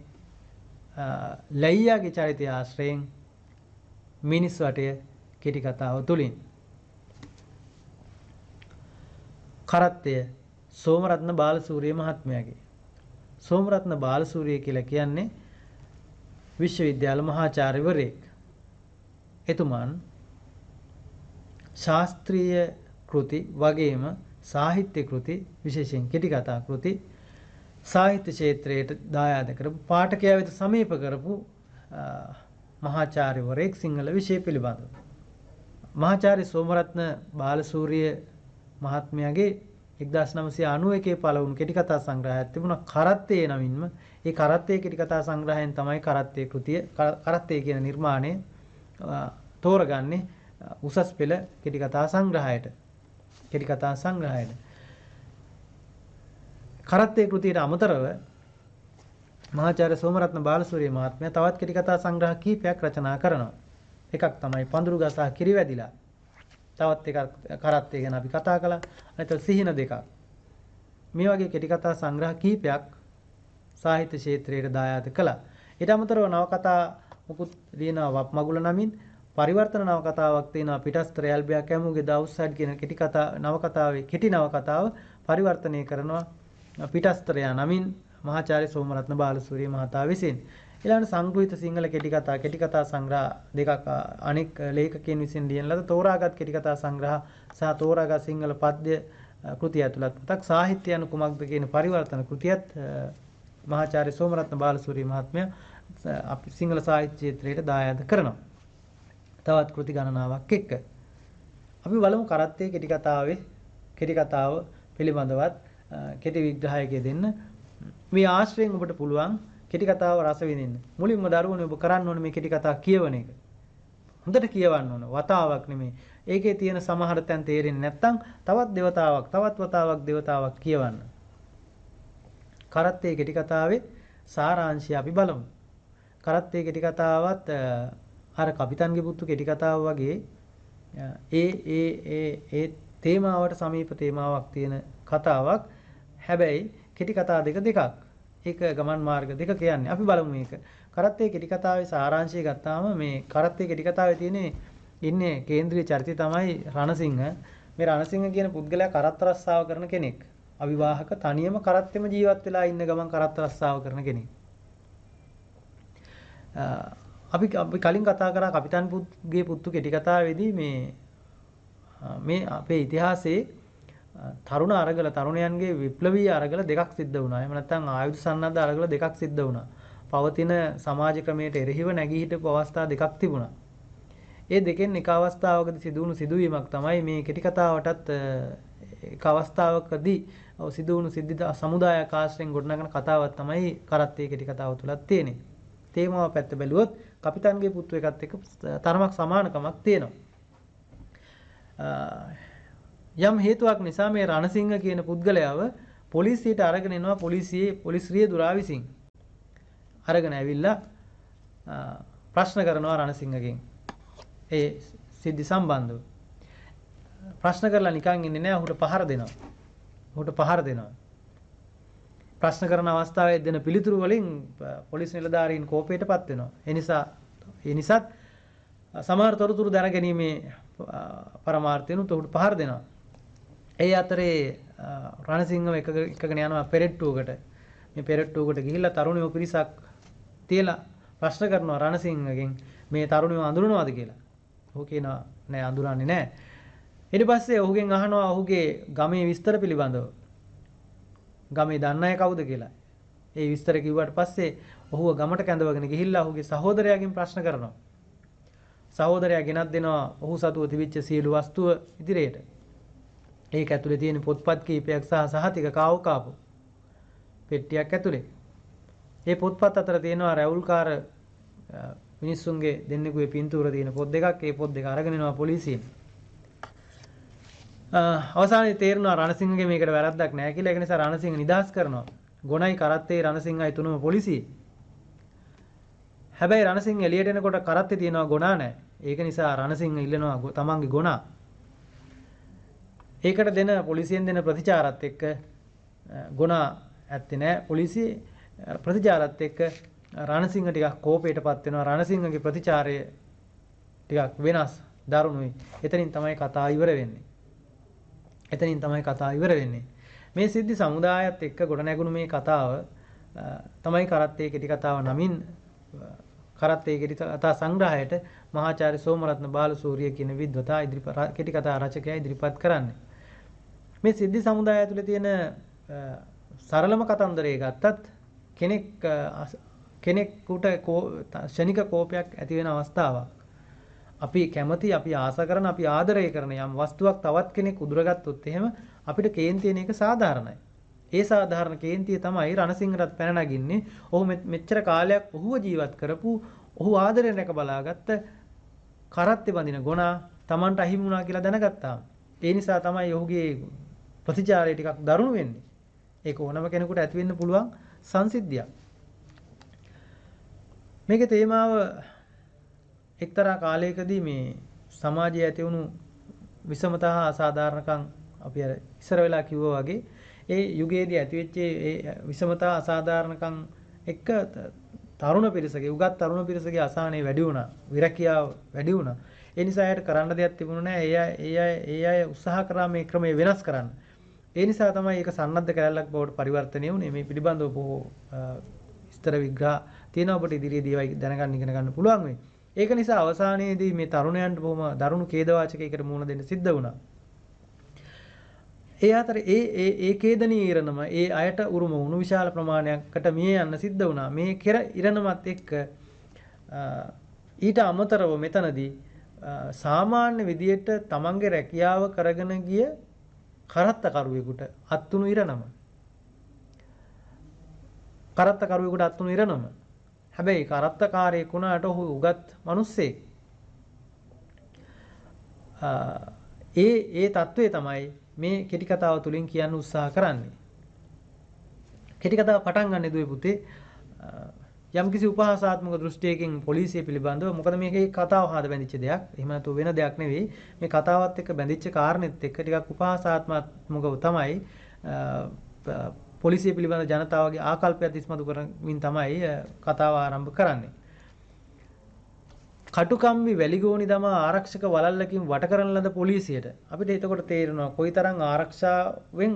ලයියාගේ චරිතය ආශ්‍රයෙන් මිනිස් වටය කෙටි කතාව තුළින්. කරත්තය සෝමරත්න බාලසූරිය මහත්මයාගේ. සෝමරත්න බාලසූරිය කියලා කියන්නේ විශ්වවිද්‍යාල මහාචාර්යවරයෙක්. එතුමන් ශාස්ත්‍රීය කෘති වගේම සාහිත්‍ය කෘති විශේෂයෙන් කෙටි කතා කෘති සාහිත්‍ය ක්ෂේත්‍රයට දායාද කරපු පාඨකයා වෙත සමීප කරපු මහාචාර්යවරයෙක් සිංහල විෂය පිළිබඳව. මහාචාර්ය සෝමරත්න බාලසූරිය මහත්මයාගේ 1991 පළවුණු කෙටි කතා සංග්‍රහයක් තිබුණා කරත්තේ නමින්ම. ඒ කරත්තේ කෙටි කතා සංග්‍රහයෙන් තමයි කරත්තේ කෘතිය කරත්තේ කියන නිර්මාණය තෝරගන්නේ උසස් පෙළ කෙටි කතා සංග්‍රහයට. කෙටි කතා සංග්‍රහයට. කරත්තේ කෘතියට අමතරව මහාචාර්ය සෝමරත්න බාලසූරිය මහත්මයා තවත් කෙටි කතා සංග්‍රහ කීපයක් රචනා කරනවා. එකක් තමයි පඳුරු ගසා කිරිවැදිලා. තවත් එකක් කරත්තේ ගැන අපි කතා කළා. අනිත් සිහින දෙකක්. මේ වගේ කෙටි කතා සංග්‍රහ කීපයක් සාහිත්‍ය ක්ෂේත්‍රයට දායාද කළා. ඊට අමතරව නවකතා මුකුත් ලියනවා වප්මගුල නමින්. පරිවර්තන නවකතාවක් තියෙනවා පිටස්තර ඇල්බියා කැමුගේ ද අවුට්සයිඩ් කියන කෙටි කතා නවකතාවේ කෙටි නවකතාව පරිවර්තනය කරනවා පිටස්තරයා නමින් මහාචාර්ය සෝමරත්න බාලසූරිය මහතා විසින්. ඊළඟ සංග්‍රහිත සිංහල කෙටි කතා සංග්‍රහ දෙකක් අනෙක් ලේඛකයන් විසින් ලියන ලද තෝරාගත් කෙටි කතා සංග්‍රහ සහ තෝරාගත් සිංහල පද්‍ය කෘතිය ඇතුළත් මතක් සාහිත්‍ය යන කුමක්ද කියන පරිවර්තන කෘතියත් මහාචාර්ය සෝමරත්න බාලසූරිය මහත්මයා අපි සිංහල සාහිත්‍ය ක්ෂේත්‍රයට දායාද කරනවා. තවත් කෘති ගණනාවක් එක්ක අපි බලමු කරත්තේ කෙටි කතාව පිළිබඳවත් කෙටි විග්‍රහයක දෙන්න. මේ ආශ්‍රයෙන් ඔබට පුළුවන් කෙටි කතාව රස විඳින්න. මුලින්ම දරුවනේ ඔබ කරන්න ඕනේ මේ කෙටි කතාව කියවන එක. හොඳට කියවන්න ඕන. වතාවක් නෙමෙයි. ඒකේ තියෙන සමහර තැන් තේරෙන්නේ නැත්නම් තවත් වතාවක් කියවන්න. කරත්තේ කෙටි කතාවේ සාරාංශය අපි බලමු. කරත්තේ කෙටි කතාවත් අර කපිතන්ගේ පුතු කෙටි කතාව වගේ ඒ තේමාවට සමීප තේමාවක් තියෙන කතාවක්. හැබැයි කෙටි කතා දෙකක්. ඒක ගමන් මාර්ග දෙක කියන්නේ. අපි බලමු මේක. කරත්තේ කෙටි කතාවේ සාරාංශය ගත්තාම මේ කරත්තේ කෙටි කතාවේ ඉන්නේ කේන්ද්‍රීය චරිතය තමයි රණසිංහ. මේ රණසිංහ කියන පුද්ගලයා කරත්ත රස්සාව කරන කෙනෙක්. අවිවාහක තනියම කරත්තෙම ජීවත් වෙලා ඉන්න ගමන් කරත්ත රස්සාව කරන කෙනෙක්. අපි කලින් කතා කරා කපිතන්ගේ පුතු කෙටි කතාවේදී මේ අපේ ඉතිහාසයේ තරුණයන්ගේ විප්ලවීය අරගල දෙකක් සිද්ධ වුණා. එහෙම නැත්නම් ආයුධ සන්නද්ධ අරගල දෙකක් සිද්ධ වුණා. පවතින සමාජ ක්‍රමයට එරෙහිව නැගී හිටපු අවස්ථා දෙකක් තිබුණා. ඒ දෙකෙන් එක අවස්ථාවකදී සිදුවුණු සිදුවීමක් තමයි මේ කෙටි කතාවටත් එක අවස්ථාවකදී සිදුවුණු සිද්ධි සමුදායක් ආශ්‍රයෙන් ගොඩනගන කතාවක් තමයි කරත්තේ කෙටි කතාව තුලත් තියෙන්නේ. තේමාව පැත්ත බැලුවොත් කපිතන්ගේ පුතු එකත් එක්ක තරමක් සමානකමක් තියෙනවා. යම් හේතුවක් නිසා මේ රණසිංහ කියන පුද්ගලයාව පොලිසියට අරගෙන එනවා. පොලිස් රියදුරා විසින් අරගෙන ඇවිල්ලා ප්‍රශ්න කරනවා රණසිංහගෙන්. ඒ සිද්ධි සම්බන්ධව ප්‍රශ්න කරලා නිකන් ඉන්නේ නැහැ. ඔහුට පහර දෙනවා. ප්‍රශ්න කරන අවස්ථාවේ දෙන පිළිතුරු වලින් පොලිස් නිලධාරීන් කෝපයටපත් වෙනවා. ඒ නිසාත් සමහර තොරතුරු දැනගැනීමේ පරමාර්ථයෙන් ඔහුට පහර දෙනවා. ඒ අතරේ රණසිංහව එකගෙන යනවා පෙරට්ටුවකට. මේ පෙරට්ටුවකට ගිහිල්ලා තරුණයෝ පිරිසක් තියලා ප්‍රශ්න කරනවා රණසිංහගෙන් මේ තරුණයෝ අඳුරනවාද කියලා. ඔහු කියනවා නෑ අඳුරන්නේ නෑ. ඊට පස්සේ ඔහුගෙන් අහනවා ඔහුගේ ගමේ විස්තර පිළිබඳව. ගමේ දන්න අය කවුද කියලා. ඒ විස්තර කිව්වට පස්සේ ඔහුව ගමට කැඳවගෙන ගිහිල්ලා ඔහුගේ සහෝදරයාගෙන් ප්‍රශ්න කරනවා. සහෝදරයා ගෙනත් දෙනවා ඔහු සතුව තිබිච්ච සියලු වස්තුව ඉදිරියට. ඒක ඇතුලේ තියෙන පොත්පත් කීපයක් සහ සහතික කාවු පෙට්ටියක් ඇතුලේ. ඒ පොත්පත් අතර තියෙනවා රැවුල්කාර මිනිස්සුන්ගේ දෙන්නෙකුගේ පින්තූර තියෙන පොත් දෙකක්. ඒ පොත් දෙක අරගෙන එනවා පොලිසියෙන්. අවසානයේ තේරෙනවා රණසිංහගේ මේකට වැරද්දක් නැහැ කියලා. ඒක නිසා රණසිංහ නිදහස් කරනවා. ගොණයි කරත්තේ රණසිංහයි තුනම පොලිසිය. හැබැයි රණසිංහ එළියට එනකොට කරත්තේ තියෙනවා ගොනා නැහැ. ඒක නිසා රණසිංහ ඉල්ලනවා තමන්ගේ ගොනා. ඒකට දෙන පොලිසියෙන් දෙන ප්‍රතිචාරات එක්ක ගොනා ඇත්තේ නැහැ. පොලිසිය ප්‍රතිචාරات එක්ක රණසිංහ ටිකක් කෝපයටපත් වෙනවා. රණසිංහගේ ප්‍රතිචාරය ටිකක් වෙනස් දරුණුයි. එතනින් තමයි කතාව ඉවර වෙන්නේ. මේ සිද්ධි සමුදායත් එක්ක ගොඩනැගුණු මේ කතාව තමයි කරත්තේ කෙටි කතාව නමින් කරත්තේ කෙටි කතා සංග්‍රහයට මහාචාර්ය සෝමරත්න බාලසූරිය කියන විද්වතා කෙටි කතා රචකයා ඉදිරිපත් කරන්නේ. මේ සිද්ධි සමුදාය ඇතුලේ තියෙන සරලම කතන්දරය ගත්තත් කෙනෙකුට ශනික කෝපයක් ඇති වෙන අවස්ථාවක්. අපි කැමති, අපි ආස කරන, අපි ආදරය කරන යම් වස්තුවක් තවත් කෙනෙක් උදුරගත්තොත් එහෙම අපිට කේන්ති එන එක සාධාරණයි. ඒ සාධාරණ කේන්තිය තමයි රණසිංහටත් පැන නගින්නේ. ඔහු මෙච්චර කාලයක් ඔහුව ජීවත් කරපු, ඔහු ආදරයෙන් රැක බලාගත්ත කරත්තේ බඳින ගොනා Tamanට අහිමි වුණා කියලා දැනගත්තාම. ඒ නිසා තමයි ඔහුගේ ප්‍රතිචාරය ටිකක් දරුණු වෙන්නේ. ඒක ඕනම කෙනෙකුට ඇති වෙන්න පුළුවන් සංසිද්ධියක්. මේකේ තේමාව එක්තරා කාලයකදී මේ සමාජයේ ඇති වුණු විෂමතා අසාධාරණකම් අපි අර ඉස්සර වෙලා කිව්වා වගේ ඒ යුගයේදී ඇතිවෙච්ච ඒ විෂමතා අසාධාරණකම් එක්ක තරුණ පිරිසගේ අසහනය වැඩි වුණා. විරකියාව වැඩි වුණා. ඒ නිසා අයට කරන්න දෙයක් තිබුණේ නැහැ. ඒ අය උත්සාහ කරා මේ ක්‍රමය වෙනස් කරන්න. ඒ නිසා තමයි ඒක සන්නද්ධ කැලලක් බවට පරිවර්තනය වුණේ. මේ පිළිබඳව බොහෝ විස්තර විග්‍රහ තියෙනවා. ඔබට ඉදිරියේදී ඒවා දැනගන්න ඉගෙන ගන්න පුළුවන් වෙයි. ඒක නිසා අවසානයේදී මේ තරුණයන්ට බොහොම දරුණු ඛේදවාචකයකට මුහුණ දෙන්න සිද්ධ වුණා. ඒ අතර ඒ ඛේදනීය ඉරණම ඒ අයට උරුම වුණු විශාල ප්‍රමාණයකට මිය යන්න සිද්ධ වුණා. මේ ඉරණමත් එක්ක ඊට අමතරව මෙතනදී සාමාන්‍ය විදියට තමන්ගේ රැකියාව කරගෙන ගිය කරත්තකරුවෙකුට අත්තුණු ඉරණම. කරත්තකරුවෙකුට අත්තුණු ඉරණම. හැබැයි කරත්තකාරයෙක් වුණාට ඔහු උගත් මිනිස්සෙක්. ඒ தત્ත්වය තමයි මේ කෙටි කතාව තුලින් කියන්න උත්සාහ කරන්නේ. කෙටි කතාව පටන් ගන්න දුවේ පුතේ යම්කිසි උපහාසාත්මක දෘෂ්ටියකින් පොලිසිය පිළිබඳව මොකද මේකේ කතාව හද බැඳිච්ච දෙයක්. එහෙම නැතු වෙන දෙයක් නෙවෙයි. මේ කතාවත් එක්ක බැඳිච්ච කාරණෙත් එක්ක ටිකක් උපහාසාත්මකව තමයි පොලිසිය පිළිබඳ ජනතාවගේ ආකල්පයත් ඉස්මතු කරමින් තමයි කතාව ආරම්භ කරන්නේ. කටුකම්බි වැලිගෝනි දමා ආරක්ෂක වළල්ලකින් වට කරන ලද පොලිසියට අපිට එතකොට තේරෙනවා කොයිතරම් ආරක්ෂාවෙන්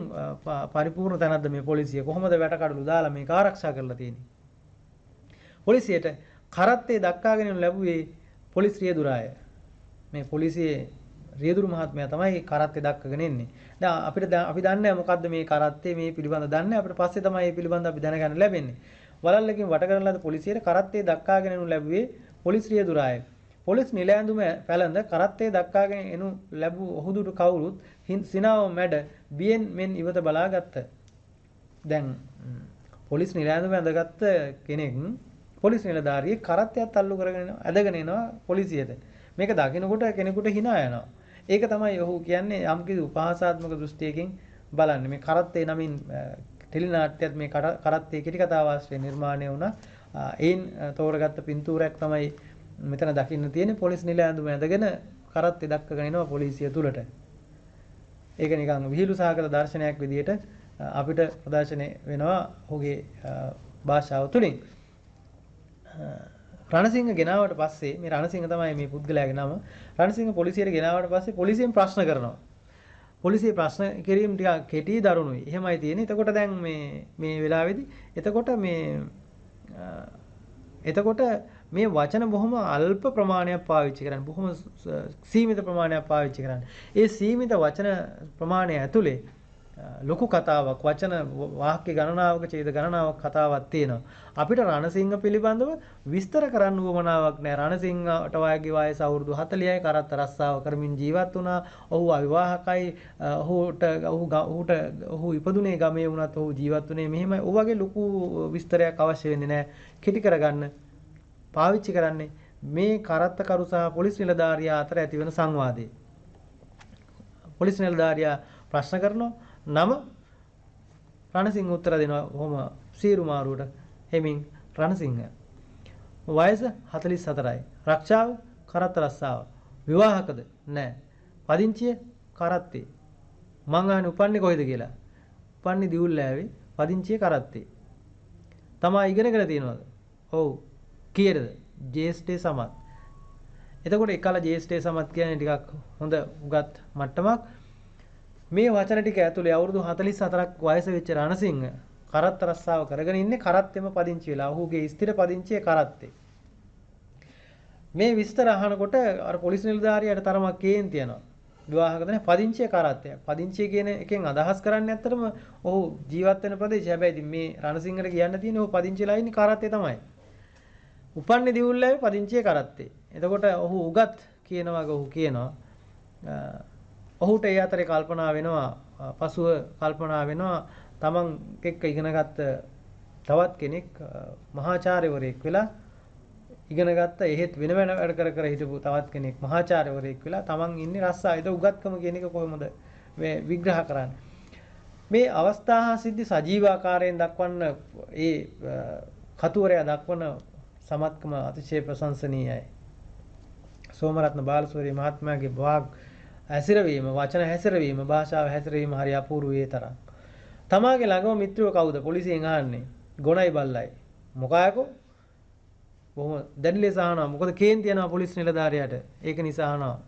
පරිපූර්ණ තැනක්ද මේ පොලිසිය. කොහොමද වැටකඩලු දාලා මේක ආරක්ෂා කරලා තියෙන්නේ. පොලිසියට කරත්තේ දක්වාගෙන ලැබුවේ පොලිස් රියදුරාය. මේ පොලිසියේ රියදුරු මහත්මයා තමයි කරත්තේ දක්වගෙන එන්නේ. දැන් අපි දන්නේ මොකද්ද මේ කරත්තේ මේ පිළිබඳ දන්නේ අපිට පස්සේ තමයි මේ පිළිබඳ අපි දැනගන්න ලැබෙන්නේ. වළල්ලකින් වට කරන ලද පොලිසියට කරත්තේ දක්වාගෙන ලැබුවේ පොලිස් රියදුරාය. පොලිස් නිල ඇඳුම පැළඳ කරත්තේ දක්වාගෙන එනු ලැබූ ඔහුදුට කවුරුත් සිනාව මැඩ බියෙන් මෙන් ඉවත බලාගත්ත. දැන් පොලිස් නිල ඇඳුම ඇඳගත්ත කෙනෙක් පොලිස් නිලධාරියෙක් කරත්තයක් තල්ලු කරගෙන ඇදගෙන එනවා පොලිසියට. මේක දකිනකොට කෙනෙකුට hina යනවා. ඒක තමයි ඔහු කියන්නේ යම්කිසි උපහාසාත්මක දෘෂ්ටියකින් බලන්නේ. මේ කරත්තේ නමින් ටෙලි නාට්‍යයත් මේ කරත්තේ කෙටි කතාව ආශ්‍රයෙන් නිර්මාණය වුණා. ඒන් තෝරගත්ත පින්තූරයක් තමයි මෙතන දකින්න තියෙන්නේ. පොලිස් නිල ඇඳුම ඇඳගෙන කරත්තේ දක්වගෙන එනවා පොලිසිය තුලට. ඒක නිකන් විහිළු සහගත දර්ශනයක් විදියට අපිට ප්‍රදර්ශනය වෙනවා ඔහුගේ භාෂාව තුලින්. රණසිංහ ගෙනාවට පස්සේ මේ රණසිංහ තමයි මේ පුද්ගලයාගේ නම. රණසිංහ පොලිසියට ගෙනාවට පස්සේ පොලිසියෙන් ප්‍රශ්න කරනවා. පොලිසිය ප්‍රශ්න කිරීම ටික කෙටි දරුණුයි. එහෙමයි තියෙන්නේ. එතකොට දැන් මේ වෙලාවේදී එතකොට මේ වචන බොහොම අල්ප ප්‍රමාණයක් පාවිච්චි කරන්නේ. බොහොම සීමිත ප්‍රමාණයක් පාවිච්චි කරන්නේ. ඒ සීමිත වචන ප්‍රමාණය ඇතුලේ ලොකු කතාවක් වචන වාක්‍ය ගණනාවක ඡේද ගණනාවක් කතාවක් තියෙනවා. අපිට රණසිංහ පිළිබඳව විස්තර කරන්න උවමනාවක් නැහැ. රණසිංහට වයගේ වයස අවුරුදු 40යි කරත්ත රස්සාව කරමින් ජීවත් වුණා. ඔහු අවිවාහකයි. ඔහු ඉපදුනේ ගමේ වුණත් ඔහු ජීවත් වුණේ මෙහෙමයි. ඔය වගේ ලොකු විස්තරයක් අවශ්‍ය වෙන්නේ නැහැ. කෙටි කරගන්න පාවිච්චි කරන්නේ මේ කරත්තකරු සහ පොලිස් නිලධාරියා අතර ඇතිවන සංවාදය. පොලිස් නිලධාරියා ප්‍රශ්න කරනවා නම රණසිංහ උත්තර දෙනවා කොහොම සීරු මාරුවට හෙමින් රණසිංහ වයස 44යි රක්ෂාව කරත්ත රස්සාව විවාහකද නැහැ පදිංචිය කරත්තේ මං අහන්නේ උපන්නේ කොහෙද කියලා උපන්නේ දියුල්ලෑවේ පදිංචිය කරත්තේ තමා ඉගෙනගෙන තියෙනවද ඔව් කීයටද ජේස්ටේ සමත් එතකොට එකල ජේස්ටේ සමත් කියන්නේ ටිකක් හොඳ උගත් මට්ටමක් මේ වචන ටික ඇතුලේ අවුරුදු 44ක් වයස වෙච්ච රණසිංහ කරත්ත රස්සාව කරගෙන ඉන්නේ කරත්තෙම පදිංචි වෙලා. ඔහුගේ ස්ථිර පදිංචිය කරත්තේ. මේ විස්තර අහනකොට අර පොලිස් නිලධාරියාට තරමක් කේන්ති යනවා. විවාහකද නැහැ පදිංචිය කරත්තේ. පදිංචිය කියන එකෙන් අදහස් කරන්නේ ඇත්තටම ඔහු ජීවත් වෙන ප්‍රදේශය. හැබැයි ඉතින් මේ රණසිංහට කියන්න තියෙන්නේ ඔහු පදිංචිලා ඉන්නේ කරත්තේ තමයි. උපන්නේ දිවුල්ලාවේ පදිංචිය කරත්තේ. එතකොට ඔහු උගත් කියනවා ඔහු කියනවා ඔහුට ඒ අතරේ කල්පනා වෙනවා පසුව කල්පනා වෙනවා තමන් එක්ක ඉගෙනගත්ත තවත් කෙනෙක් මහාචාර්යවරයෙක් වෙලා ඉගෙනගත්ත එහෙත් වෙන වෙන වැඩ කර හිටපු තවත් කෙනෙක් මහාචාර්යවරයෙක් වෙලා තමන් ඉන්නේ රස්සා. ඒක උගත්කම කියන එක කොහොමද මේ විග්‍රහ කරන්නේ? මේ අවස්ථා හා සිද්ධි සජීවාකාරයෙන් දක්වන්න ඒ කතුවරයා දක්වන සමත්කම අතිශය ප්‍රශංසනීයයි. සෝමරත්න බාලසූරිය මහත්මයාගේ වාග් හැසිරවීම වචන හැසිරවීම භාෂාව හැසිරවීම හරි අපූර්වයේ තරම්. තමාගේ ළඟම මිත්‍රයෝ කවුද? පොලිසියෙන් අහන්නේ. ගොණයි බල්ලයි. මොකායකෝ? බොහොම දැඩි ලෙස අහනවා. මොකද කේන්ති යනවා පොලිස් නිලධාරියාට. ඒක නිසා අහනවා.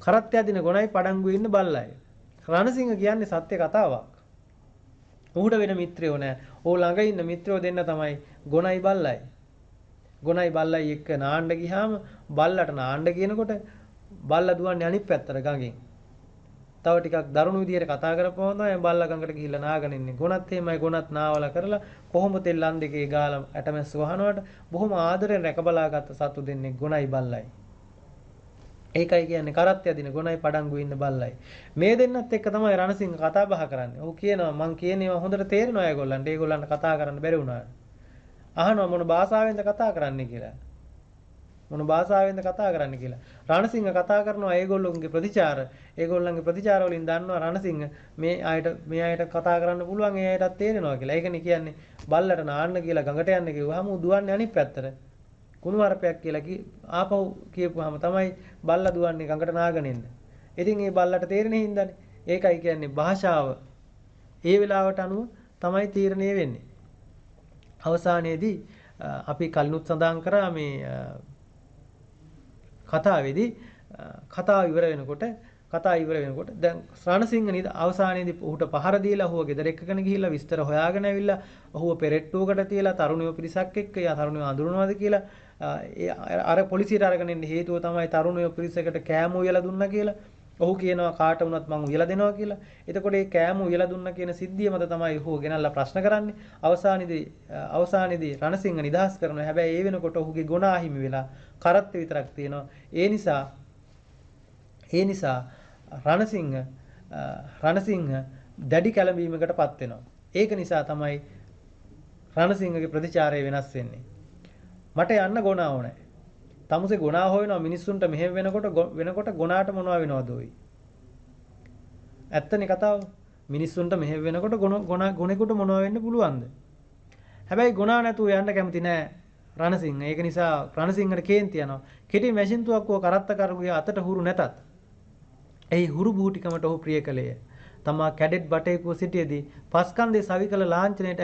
කරත්තය දින ගොණයි පඩංගුවේ ඉන්න බල්ලයි. රණසිංහ කියන්නේ සත්‍ය කතාවක්. ඔහුට වෙන මිත්‍රයෝ නැහැ. ඔහු ළඟ ඉන්න මිත්‍රයෝ දෙන්න තමයි ගොණයි බල්ලයි. ගොණයි බල්ලයි එක්ක නාන්න ගියාම බල්ලට නාන්න කියනකොට බල්ලා දුවන්නේ අනිත් පැත්තට ගඟෙන්. තව ටිකක් දරුණු විදියට කතා කරපුවම තමයි බල්ලා ගඟට ගිහිල්ලා නාගෙන ඉන්නේ. ගොනත් එහෙමයි ගොනත් නාවලා කරලා කොහොම තෙල් ලන් දෙකේ ගාලා ඇටමැස්ස වහනවට බොහොම ආදරෙන් රැක බලාගත්ත සතු දෙන්නේ ගොනයි බල්ලයි. ඒකයි කියන්නේ කරත් යදින ගුණයි පඩංගු ඉන්න බල්ලයි. මේ දෙන්නත් එක්ක තමයි රණසිංහ කතා බහ කරන්නේ. ඔහු කියනවා මං කියන ඒවා හොඳට තේරෙනවා ඒගොල්ලන්ට. ඒගොල්ලන්ට කතා කරන්න බැරි වුණා. අහනවා මොන භාෂාවෙන්ද කතා කරන්නේ කියලා. මොන භාෂාවෙන්ද කතා කරන්නේ කියලා. රණසිංහ කතා කරනවා ඒගොල්ලොන්ගේ ප්‍රතිචාර. ඒගොල්ලන්ගේ ප්‍රතිචාර වලින් දන්නවා රණසිංහ මේ අයට කතා කරන්න පුළුවන් ඒ අයටත් තේරෙනවා කියලා. ඒකනේ කියන්නේ බල්ලට නාන්න කියලා ගඟට යන්න කිව්වහම ඌ දුවන්නේ අනිත් පැත්තට. කුණු වරපයක් කියලා ආපහු කියපුවාම තමයි බල්ලා දුවන්නේ ගඟට නාගෙන ඉන්න. ඉතින් මේ බල්ලට තේරෙන්නේ හින්දානේ. ඒකයි කියන්නේ භාෂාව ඒ වෙලාවට අනුව තමයි තීරණය වෙන්නේ. අවසානයේදී අපි කලිනුත් සඳහන් කරා මේ කතාවේදී කතාව ඉවර වෙනකොට දැන් රණසිංහ නේද අවසානයේදී ඔහුට පහර දීලා ඔහුව ගෙදර එක්කගෙන ගිහිල්ලා විස්තර හොයාගෙන ඇවිල්ලා ඔහුව පෙරට්ටුවකට තියලා තරුණියෝ පිරිසක් එක්ක යා තරුණියෝ අඳුරනවාද කියලා අර පොලිසියට අරගෙන ඉන්න හේතුව තමයි තරුණියෝ පිරිසකට කෑම උයලා දුන්නා කියලා. ඔහු කියනවා කාට වුණත් මං උයලා දෙනවා කියලා. එතකොට ඒ කෑම උයලා දුන්නා කියන සිද්ධිය මත තමයි ඔහු ගෙනල්ලා ප්‍රශ්න කරන්නේ. අවසානයේදී රණසිංහ නිදහස් කරනවා. හැබැයි ඒ වෙනකොට ඔහුගේ ගුණ අහිමි වෙලා කරත් විතරක් තියෙනවා. ඒ නිසා රණසිංහ දැඩි කැළඹීමකටපත් වෙනවා. ඒක නිසා තමයි රණසිංහගේ ප්‍රතිචාරය වෙනස් වෙන්නේ. මට යන්න ගුණා ඕනේ. තමුසේ ගුණා හොයනවා මිනිස්සුන්ට මෙහෙම වෙනකොට ගුණාට මොනවා වෙනවද ඔයි? ඇත්තනේ කතාව. මිනිස්සුන්ට මෙහෙම වෙනකොට ගුණෙකුට මොනවා වෙන්න පුළුවන්ද? හැබැයි ගුණා නැතුව යන්න කැමති නෑ රණසිංහ. ඒක නිසා රණසිංහට කේන්ති යනවා. කෙටි මැෂින් තුවක්කුව කරත්ත කරුගේ අතට හුරු නැතත් එහි හුරු බූටිකමට ඔහු ප්‍රිය කළේය. තමා කැඩෙට් බටේකුව සිටියේදී පස්කන්දේ සවිකල ලාංඡනයට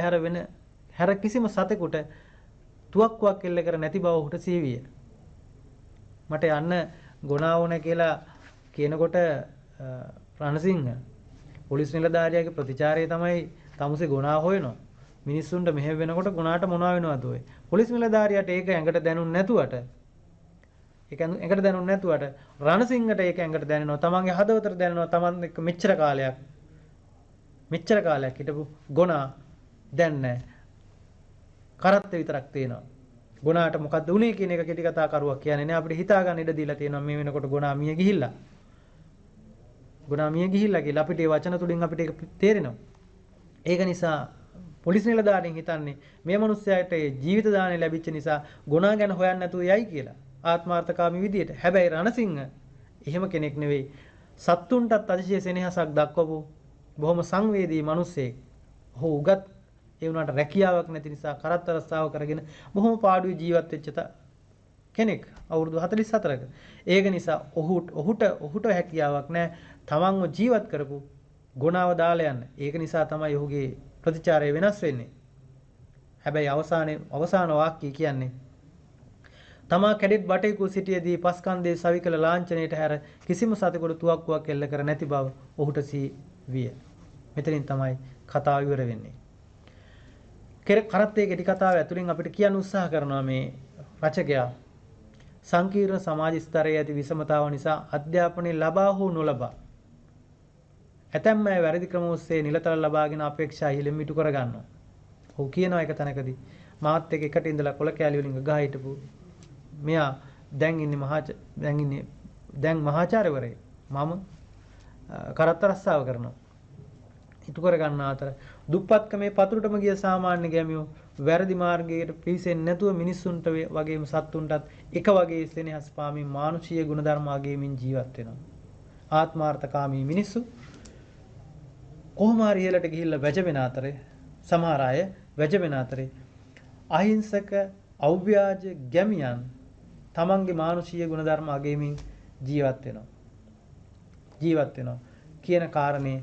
හැර කිසිම සතෙකුට තුවක්කුවක් එල්ල කර නැති බව ඔහුට සීවිය. මට යන්න ගුණා ඕන කියලා කියනකොට රණසිංහ පොලිස් නිලධාරියාගේ ප්‍රතිචාරය තමයි තමුසේ ගුණා හොයනවා. මිනිස්සුන්ට මෙහෙම වෙනකොට ගුණාට මොනවා වෙනවද ඔය? පොලිස් නිලධාරියාට ඒක ඇඟට දැනුන්නේ නැතුවට රණසිංහට ඒක ඇඟට දැනෙනවා. තමන්ගේ හදවතට දැනෙනවා. තමන් එක්ක මෙච්චර කාලයක් හිටපු ගුණා දැන් නැහැ. කරත්ත විතරක් තියෙනවා. ගුණාට මොකද්ද උනේ කියන එක කෙටි කතා කරුවක් කියන්නේ නෑ. අපිට හිතා ගන්න ඉඩ දීලා තියෙනවා මේ වෙනකොට ගුණා මිය ගිහිල්ලා කියලා අපිට මේ වචන තුලින් අපිට ඒක තේරෙනවා. ඒක නිසා පොලිස් නිලධාරීන් හිතන්නේ මේ මිනිස්යාට ජීවිත දාණය ලැබිච්ච නිසා ගුණා ගැන හොයන්න නැතුව යයි කියලා. ආත්මార్థකාමී විදියට. හැබැයි රණසිංහ එහෙම කෙනෙක් නෙවෙයි. සත්තුන්ටත් අතිශය සෙනෙහසක් දක්වපු බොහොම සංවේදී මිනිස්සෙක්. ඔහු උගත් ඒ වුණාට රැකියාවක් නැති නිසා කරත් රස්සාව කරගෙන බොහොම පාඩුවේ ජීවත් වෙච්ච කෙනෙක් අවුරුදු 44ක. ඒක නිසා ඔහුට හැකියාවක් නැහැ තමන්ව ජීවත් කරපු ගුණාව දාලා යන්න. ඒක නිසා තමයි ඔහුගේ ප්‍රතිචාරය වෙනස් වෙන්නේ. හැබැයි අවසාන වාක්‍යය කියන්නේ තමා කැඩෙට් බටේකුව සිටියේදී පස්කන්දේ සවිකල ලාංඡනයට හැර කිසිම සතෙකුට තුවක්කුවක් එල්ල කර නැති බව ඔහුට විය. මෙතනින් තමයි කතාව ඉවර වෙන්නේ. කරත්තේ කෙටි කතාව ඇතුලින් අපිට කියන්න උත්සාහ කරනවා මේ රචකයා සංකීර්ණ සමාජ ස්තරයේ ඇති විෂමතාව නිසා අධ්‍යාපනය ලබා හෝ නොලබා ඇතැම් අය වැරදි ක්‍රම ඔස්සේ නිලතල ලබාගෙන අපේක්ෂා ඉහළින් මිටු කර ගන්නවා. ඔහු කියනවා එක තැනකදී මාත් එක්ක එකට ඉඳලා කොල කෑලි වලින් ගහ හිටපු මෙයා දැන් මහාචාර්යවරයෙක්. මම කරත්ත රස්සාව කරනවා. ඉටු කර ගන්න අතර දුප්පත්කමේ පතුරටම ගිය සාමාන්‍ය ගැමියෝ වැරදි මාර්ගයකට පිවිසෙන්නේ නැතුව මිනිස්සුන්ට වගේම සත්තුන්ටත් එක වගේ සෙනෙහස් පාමින් මානුෂීය ගුණධර්ම අගයමින් ජීවත් වෙනවා. ආත්මార్థකාමී මිනිස්සු කොහොම හරි ඉහළට ගිහිල්ලා වැජබෙන අතරේ සමහර අය වැජබෙන අතරේ අහිංසක අව්‍යාජ ගැමියන් තමන්ගේ මානුෂීය ගුණධර්ම අගයමින් ජීවත් වෙනවා කියන කාරණේ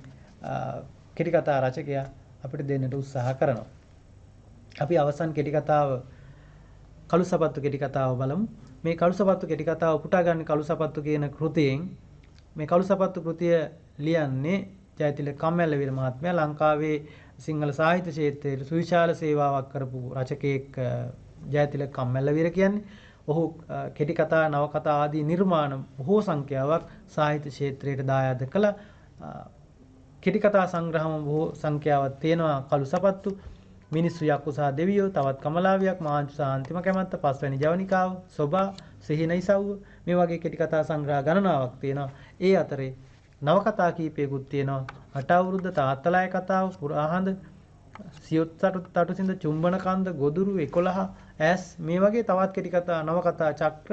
කෙටි කතා රචකයා අපිට දෙන්නට උත්සාහ කරනවා. අපි අවසන් කෙටි කතාව කළු සපත්තු කෙටි කතාව බලමු. මේ කළු සපත්තු කෙටි කතාව උපුටා ගන්න කළු සපත්තු කියන කෘතියෙන් මේ කළු සපත්තු කෘතිය ලියන්නේ ජයතිලක කම්මැල්ලවීර මහත්මයා. ලංකාවේ සිංහල සාහිත්‍ය ක්ෂේත්‍රයේ සුවිශාල සේවාවක් කරපු රචකයෙක් ජයතිලක කම්මැල්ලවීර කියන්නේ. ඔහු කෙටි කතා නවකතා ආදී නිර්මාණ බොහෝ සංඛ්‍යාවක් සාහිත්‍ය ක්ෂේත්‍රයට දායාද කළා. කෙටි කතා සංග්‍රහම බොහෝ සංඛ්‍යාවක් තියෙනවා කළු සපත්තු. මිනිස්සු යක්කු සහ දෙවියෝ, තවත් කමලාවියක්, මාංචු සහ අන්තිම කැමැත්ත, පස්වැනි ජවනිකාව, සොබා, සිහින ඉසව්ව මේ වගේ කෙටි කතා සංග්‍රහ ගණනාවක් තියෙනවා. ඒ අතරේ නවකතා කීපයකුත් තියෙනවා. 8 අවුරුද්ද තාත්තලාය කතාව, පුරාහඳ, සියොත් තටුසින්ද, චුම්බන කන්ද, ගොදුරු 11, ඇස් මේ වගේ තවත් කෙටි කතා නවකතා චක්‍ර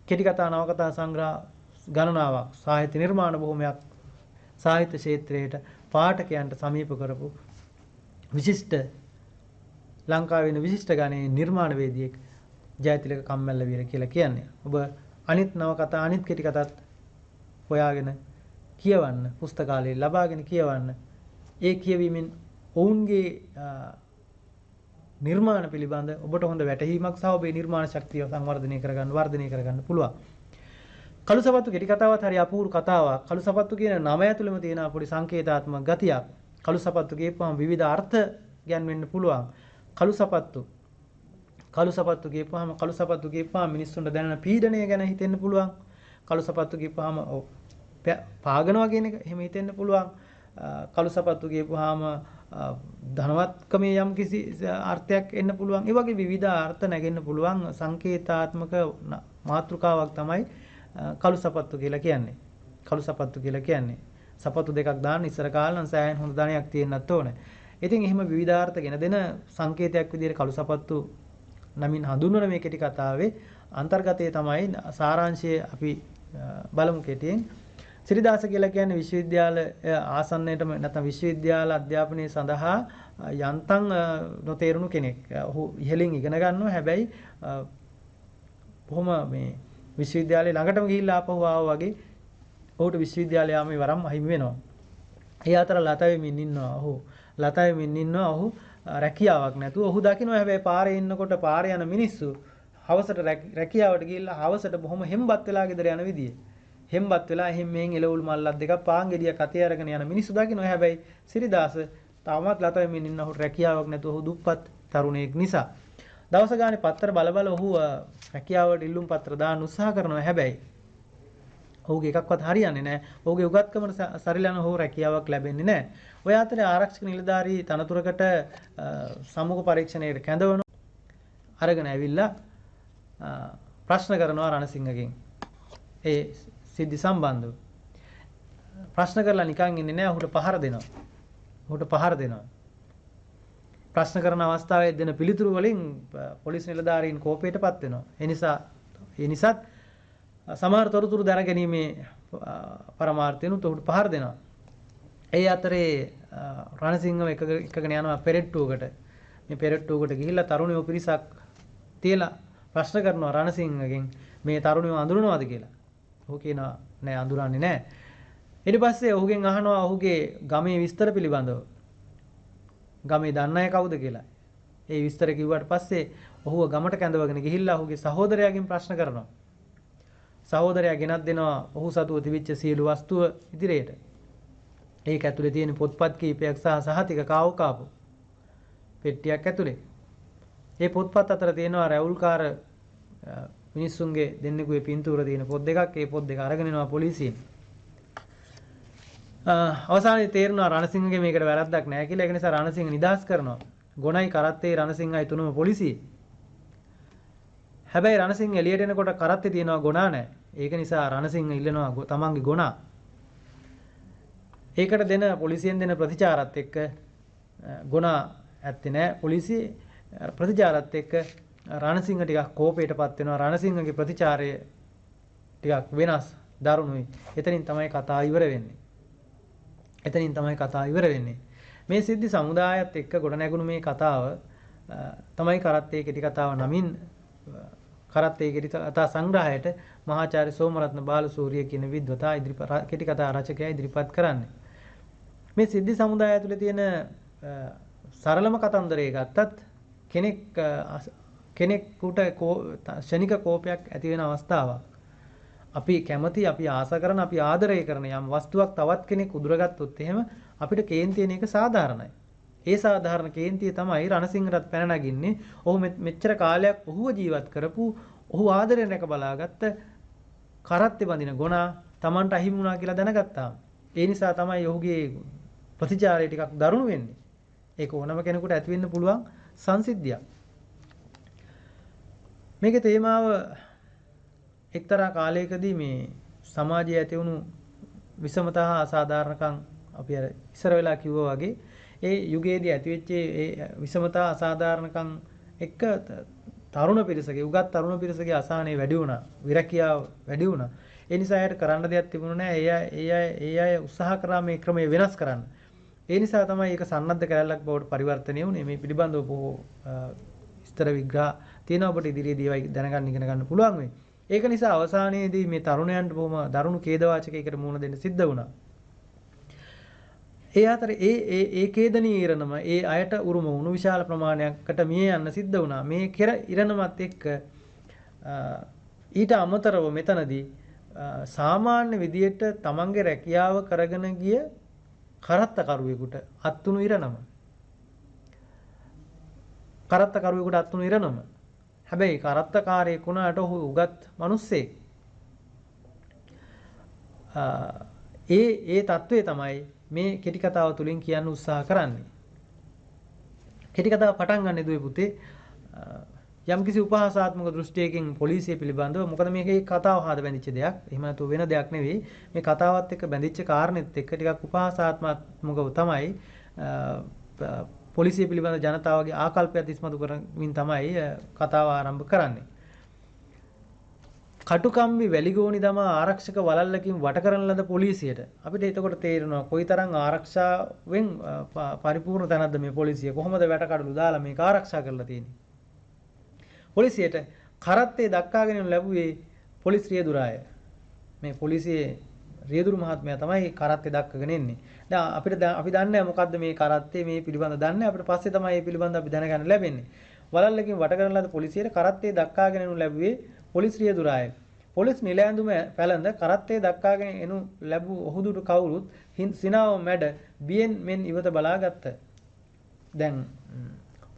කෙටි කතා නවකතා සංග්‍රහ ගණනාවක් සාහිත්‍ය නිර්මාණ බොහොමයක් සාහිත්‍ය ක්ෂේත්‍රයට පාඨකයන්ට සමීප කරපු විශිෂ්ට ලංකාවේ ඉන්න විශිෂ්ට ගණයේ නිර්මාණවේදියෙක් ජයතිලක කම්මැල්ල වීර කියලා කියන්නේ. ඔබ අනිත් නවකතා අනිත් කෙටි කතාත් හොයාගෙන කියවන්න, පුස්තකාලේ ලබාගෙන කියවන්න. ඒ කියවීමෙන් ඔවුන්ගේ නිර්මාණ පිළිබඳ ඔබට හොඳ වැටහීමක් සහ ඔබේ නිර්මාණ ශක්තිය සංවර්ධනය කරගන්න, වර්ධනය කරගන්න පුළුවන්. කළු සපත්තු කෙටි කතාවත් හරි අපූර්ව කතාවක්. කළු සපත්තු කියන නම ඇතුළෙම තියෙන පොඩි සංකේතාත්මක ගතියක්. කළු සපත්තු කියපුවම විවිධ අර්ථ ගැන්වෙන්න පුළුවන්. කළු සපත්තු කියපුවම මිනිස්සුන්ට දැනෙන පීඩනය ගැන හිතෙන්න පුළුවන්. කළු සපත්තු කියපුවම පාගනවා කියන එක එහෙම හිතෙන්න පුළුවන්. කළු සපත්තු කියපුවාම ධනවත්කමේ යම් කිසි අර්ථයක් එන්න පුළුවන්. ඒ වගේ විවිධ අර්ථ නැගෙන්න පුළුවන් සංකේතාත්මක මාතෘකාවක් තමයි කළු සපත්තු කියලා කියන්නේ. කළු සපත්තු කියලා කියන්නේ. සපත්තු දෙකක් දාන්න ඉස්සර කාලේ නම් සෑහෙන හොඳ ධනයක් තියෙන්නත් ඕනේ. ඉතින් එහෙම විවිධාර්ථ ගෙන දෙන සංකේතයක් විදිහට කළු සපත්තු නමින් හඳුන්වන මේ කෙටි කතාවේ අන්තර්ගතය තමයි සාරාංශය අපි බලමු කෙටියෙන්. සිරිදාස කියලා කියන්නේ විශ්වවිද්‍යාල ආසන්නයටම නැත්නම් විශ්වවිද්‍යාල අධ්‍යාපනය සඳහා යන්තම් නොතේරුණු කෙනෙක්. ඔහු ඉහළින් ඉගෙන ගන්නවා. හැබැයි බොහොම මේ විශ්වවිද්‍යාලේ ළඟටම ගිහිල්ලා ආපහු ආවා වගේ ඔහුට විශ්වවිද්‍යාලය යාමේ වරම් අහිමි වෙනවා. ඒ අතර ලතාවෙමින් ඉන්නවා. ඔහු රැකියාවක් නැතුව ඔහු දකිනවා. හැබැයි පාරේ ඉන්නකොට පාරේ යන මිනිස්සු හවසට රැකියාවට ගිහිල්ලා හවසට බොහොම හෙම්බත් වෙලා ගෙදර යන විදිය. හෙම්බත් වෙලා එහෙන් මෙහෙන් එළවලු මල්ලක් දෙකක් පාන් ගෙඩියක් අතේ අරගෙන යන මිනිස්සු දකිනවා. හැබැයි සිරිදාස තාමත් ලතාවෙමින් ඉන්න ඔහුට රැකියාවක් නැතුව ඔහු දුප්පත් තරුණයෙක් නිසා. දවස ගානේ පත්‍ර බල ඔහු රැකියාවට ඉල්ලුම් පත්‍ර දාන්න උත්සාහ කරනවා. හැබැයි ඔහුගේ එකක්වත් හරියන්නේ නැහැ. ඔහුගේ උගත්කමට සරිලන ඔහු රැකියාවක් ලැබෙන්නේ නැහැ. ඔය අතරේ ආරක්ෂක නිලධාරී තනතුරකට සමුග පරීක්ෂණයට කැඳවන අරගෙන ඇවිල්ලා ප්‍රශ්න කරනවා රණසිංහගෙන්. ඒ සිද්ධි සම්බන්ධව ප්‍රශ්න කරලා නිකන් ඉන්නේ නැහැ. ඔහුට පහර දෙනවා. ප්‍රශ්න කරන අවස්ථාවේ දෙන පිළිතුරු වලින් පොලිස් නිලධාරීන් කෝපයටපත් වෙනවා. ඒ නිසාත් සමහර තොරතුරු දැනගැනීමේ පරමාර්ථයෙන්ුත් ඔහුට පහර දෙනවා. ඒ අතරේ රණසිංහව එකගෙන යනවා පෙරට්ටුවකට. මේ පෙරට්ටුවකට ගිහිල්ලා තරුණයෝ පිරිසක් තියලා ප්‍රශ්න කරනවා රණසිංහගෙන් මේ තරුණයෝ අඳුරනවද කියලා. ඔහු කියනවා නෑ අඳුරන්නේ නෑ. ඊට පස්සේ ඔහුගෙන් අහනවා ඔහුගේ ගමේ විස්තර පිළිබඳව. ගමේ දන්න අය කවුද කියලා. ඒ විස්තර කිව්වට පස්සේ ඔහුව ගමට කැඳවගෙන ගිහිල්ලා ඔහුගේ සහෝදරයාගෙන් ප්‍රශ්න කරනවා. සහෝදරයා ගෙනත් දෙනවා ඔහු සතුව තිබිච්ච සියලු වස්තුව ඉදිරියට. ඒක ඇතුලේ තියෙන පොත්පත් කීපයක් සහ සහතික කාව්කාපු පෙට්ටියක් ඇතුලේ. මේ පොත්පත් අතර තියෙනවා රැවුල්කාර මිනිස්සුන්ගේ දෙන්නෙකුගේ පින්තූර තියෙන පොත් දෙකක්. ඒ පොත් දෙක අරගෙන එනවා පොලිසියෙන්. අවසානයේ තේරෙනවා රණසිංහගේ මේකට වැරද්දක් නැහැ කියලා. ඒක නිසා රණසිංහ නිදහස් කරනවා. ගොණයි කරත්තේ රණසිංහයි තුනම පොලිසිය. හැබැයි රණසිංහ එළියට එනකොට කරත්තේ තියෙනවා ගොනා නැහැ. ඒක නිසා රණසිංහ ඉල්ලනවා තමන්ගේ ගොනා. ඒකට දෙන පොලිසියෙන් දෙන ප්‍රතිචාරات එක්ක ගොනා ඇත්තේ නැහැ. පොලිසිය ප්‍රතිචාරات එක්ක රණසිංහ ටිකක් කෝපයටපත් වෙනවා. රණසිංහගේ ප්‍රතිචාරය ටිකක් වෙනස් දරුණුයි. එතනින් තමයි කතාව ඉවර වෙන්නේ. මේ සිද්ධි සමුදායත් එක්ක ගොඩනැගුණු මේ කතාව තමයි කරත්තේ කෙටි කතාව නමින් කරත්තේ කෙටි කතා සංග්‍රහයට මහාචාර්ය සෝමරත්න බාලසූරිය කියන විද්වතා කෙටි කතා රචකයා ඉදිරිපත් කරන්නේ. මේ සිද්ධි සමුදාය ඇතුලේ තියෙන සරලම කතන්දරය ගත්තත් කෙනෙකුට ශනික කෝපයක් ඇති වෙන අවස්ථාවක්. අපි කැමති, අපි ආස කරන, අපි ආදරය කරන යම් වස්තුවක් තවත් කෙනෙක් උදුරගත්තොත් එහෙම අපිට කේන්ති එන එක සාධාරණයි. ඒ සාධාරණ කේන්තිය තමයි රණසිංහටත් පැන නගින්නේ. ඔහු මෙච්චර කාලයක් ඔහුව ජීවත් කරපු, ඔහු ආදරයෙන් රැක බලාගත්ත කරත්තේ බඳින ගොනා Tamanට අහිමි වුණා කියලා දැනගත්තා. ඒ නිසා තමයි ඔහුගේ ප්‍රතිචාරය ටිකක් දරුණු වෙන්නේ. ඒක ඕනම කෙනෙකුට ඇති වෙන්න පුළුවන් සංසිද්ධියක්. මේකේ තේමාව එක්තරා කාලයකදී මේ සමාජයේ ඇති වුණු විෂමතා අසාධාරණකම් අපි අර ඉස්සර වෙලා කිව්වා වගේ ඒ යුගයේදී ඇතිවෙච්ච ඒ විෂමතා අසාධාරණකම් එක්ක තරුණ පිරිසගේ උගත් තරුණ පිරිසගේ අසහනය වැඩි වුණා, විරකියාව වැඩි වුණා. ඒ නිසා අයට කරන්න දෙයක් තිබුණේ නැහැ. ඒ අය උත්සාහ කරා මේ ක්‍රමය වෙනස් කරන්න. ඒ නිසා තමයි ඒක සන්නද්ධ කැලලක් බවට පරිවර්තනය වුණේ. මේ පිළිබඳව බොහෝ විස්තර විග්‍රහ තියෙනවා. ඔබට ඉදිරියේදී ඒවා දැනගන්න ඉගෙන ගන්න පුළුවන් වෙයි. ඒක නිසා අවසානයේදී මේ තරුණයන්ට බොහොම දරුණු ඛේදවාචකයකට මුහුණ දෙන්න සිද්ධ වුණා. ඒ අතර ඒ ඛේදනීය ඉරණම ඒ අයට උරුම වුණු විශාල ප්‍රමාණයකට මිය යන්න සිද්ධ වුණා. මේ ඉරණමත් එක්ක ඊට අමතරව මෙතනදී සාමාන්‍ය විදියට තමන්ගේ රැකියාව කරගෙන ගිය කරත්තකරුවෙකුට අත්තුණු ඉරණම. කරත්තකරුවෙකුට අත්තුණු ඉරණම. හැබැයි කරත්තකාරයෙක් වුණාට ඔහු උගත් මිනිස්සෙක්. ඒ தત્ත්වය තමයි මේ කෙටි කතාව තුලින් කියන්න උත්සාහ කරන්නේ. කෙටි කතාව පටන් ගන්න දුවේ පුතේ යම්කිසි උපහාසාත්මක දෘෂ්ටියකින් පොලිසිය පිළිබඳව මොකද මේකේ කතාව හද බැඳිච්ච දෙයක්. එහෙම නැතුව වෙන දෙයක් නෙවෙයි. මේ කතාවත් එක්ක බැඳිච්ච කාරණෙත් එක්ක ටිකක් උපහාසාත්මකව තමයි පොලිසිය පිළිබඳ ජනතාවගේ ආකල්පයත් ඉස්මතු කරමින් තමයි කතාව ආරම්භ කරන්නේ. කටුකම්බි වැලිගෝනි දමා ආරක්ෂක වලල්ලකින් වට කරන ලද පොලිසියට අපිට එතකොට තේරෙනවා කොයිතරම් ආරක්ෂාවෙන් පරිපූර්ණ තැනක්ද මේ පොලිසිය. කොහොමද වැටකඩලු දාලා මේක ආරක්ෂා කරලා තියෙන්නේ. පොලිසියට කරත්තේ දක්වාගෙන ලැබුවේ පොලිස් රියදුරාය. මේ පොලිසියේ රියදුරු මහත්මයා තමයි කරත්තේ දක්වගෙන එන්නේ. දැන් අපි දන්නේ මොකද්ද මේ කරත්තේ මේ පිළිබඳ දන්නේ අපිට පස්සේ තමයි මේ පිළිබඳ අපි දැනගන්න ලැබෙන්නේ. වලල්ලකින් වට කරන ලද පොලිසියට කරත්තේ දක්වාගෙන එනු ලැබුවේ පොලිස් රියදුරාය. පොලිස් නිල ඇඳුම පැළඳ කරත්තේ දක්වාගෙන එනු ලැබූ ඔහුදුට කවුරුත් සිනාව මැඩ බියෙන් මෙන් ඉවත බලාගත්ත. දැන්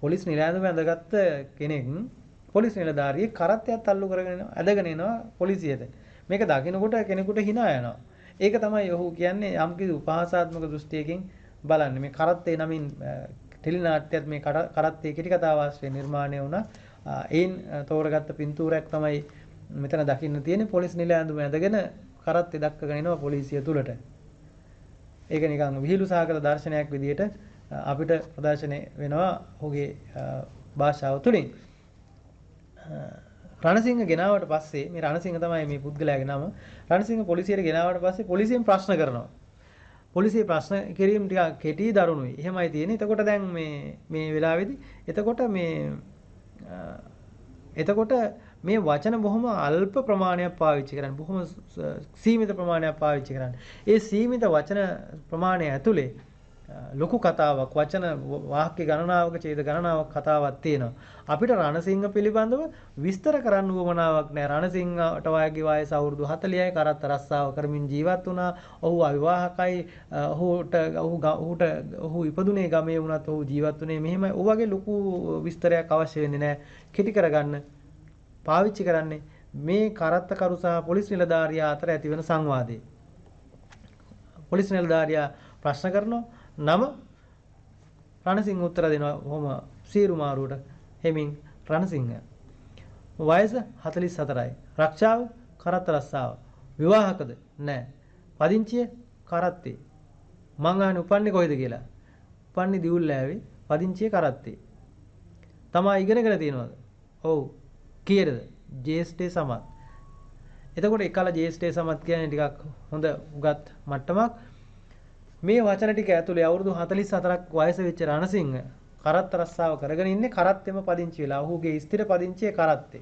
පොලිස් නිල ඇඳුම ඇඳගත්ත කෙනෙක් පොලිස් නිලධාරියෙක් කරත්තයක් තල්ලු කරගෙන ඇදගෙන එනවා පොලිසියට. මේක දකිනකොට කෙනෙකුට hina යනවා. ඒක තමයි ඔහු කියන්නේ යම්කිසි උපහාසාත්මක දෘෂ්ටියකින් බලන්නේ. මේ කරත්තේ නමින් ටෙලි නාට්‍යයත් මේ කරත්තේ කෙටි කතාව ආශ්‍රයෙන් නිර්මාණය වුණා. ඒන් තෝරගත්ත පින්තූරයක් තමයි මෙතන දකින්න තියෙන්නේ. පොලිස් නිල ඇඳුම ඇඳගෙන කරත්තේ දක්වගෙන එනවා පොලිසිය තුලට. ඒක නිකන් විහිළු සහගත දර්ශනයක් විදිහට අපිට ප්‍රදර්ශනය වෙනවා ඔහුගේ භාෂාව තුලින්. රණසිංහ ගෙනාවට පස්සේ මේ රණසිංහ තමයි මේ පුද්ගලයාගේ නම. රණසිංහ පොලිසියට ගෙනාවට පස්සේ පොලිසියෙන් ප්‍රශ්න කරනවා. පොලිසිය ප්‍රශ්න කිරීම ටික කෙටි දරුණුයි. එහෙමයි තියෙන්නේ. එතකොට දැන් මේ වෙලාවේදී එතකොට මේ වචන බොහොම අල්ප ප්‍රමාණයක් පාවිච්චි කරන්නේ. බොහොම සීමිත ප්‍රමාණයක් පාවිච්චි කරන්නේ. ඒ සීමිත වචන ප්‍රමාණය ඇතුලේ ලොකු කතාවක් වචන වාක්‍ය ගණනාවක ඡේද ගණනාවක් කතාවක් තියෙනවා. අපිට රණසිංහ පිළිබඳව විස්තර කරන්න උවමනාවක් නැහැ. රණසිංහට වයගේ වයස අවුරුදු 40යි කරත්ත රස්සාව කරමින් ජීවත් වුණා. ඔහු අවිවාහකයි. ඔහු ඉපදුනේ ගමේ වුණත් ඔහු ජීවත් වුණේ මෙහෙමයි. ඔය වගේ ලොකු විස්තරයක් අවශ්‍ය වෙන්නේ නැහැ. කෙටි කරගන්න පාවිච්චි කරන්නේ මේ කරත්තකරු සහ පොලිස් නිලධාරියා අතර ඇතිවන සංවාදය. පොලිස් නිලධාරියා ප්‍රශ්න කරනවා නම රණසිංහ උත්තර දෙනවා කොහොම සීරු මාරුවට හෙමින් රණසිංහ වයස 44යි රක්ෂාව කරත්ත රස්සාව විවාහකද නැහැ පදිංචිය කරත්තේ මං අහන්නේ උපන්නේ කොයිද කියලා උපන්නේ දියුල්ලෑවේ පදිංචිය කරත්තේ තමා ඉගෙනගෙන තියෙනවද ඔව් කීයටද ජේස්ටේ සමත් එතකොට එකල ජේස්ටේ සමත් කියන්නේ ටිකක් හොඳ උගත් මට්ටමක් මේ වචන ටික ඇතුලේ අවුරුදු 44ක් වයස වෙච්ච රණසිංහ කරත්ත රස්සාව කරගෙන ඉන්නේ කරත්තෙම පදිංචි වෙලා. ඔහුගේ ස්ථිර පදිංචියේ කරත්තේ.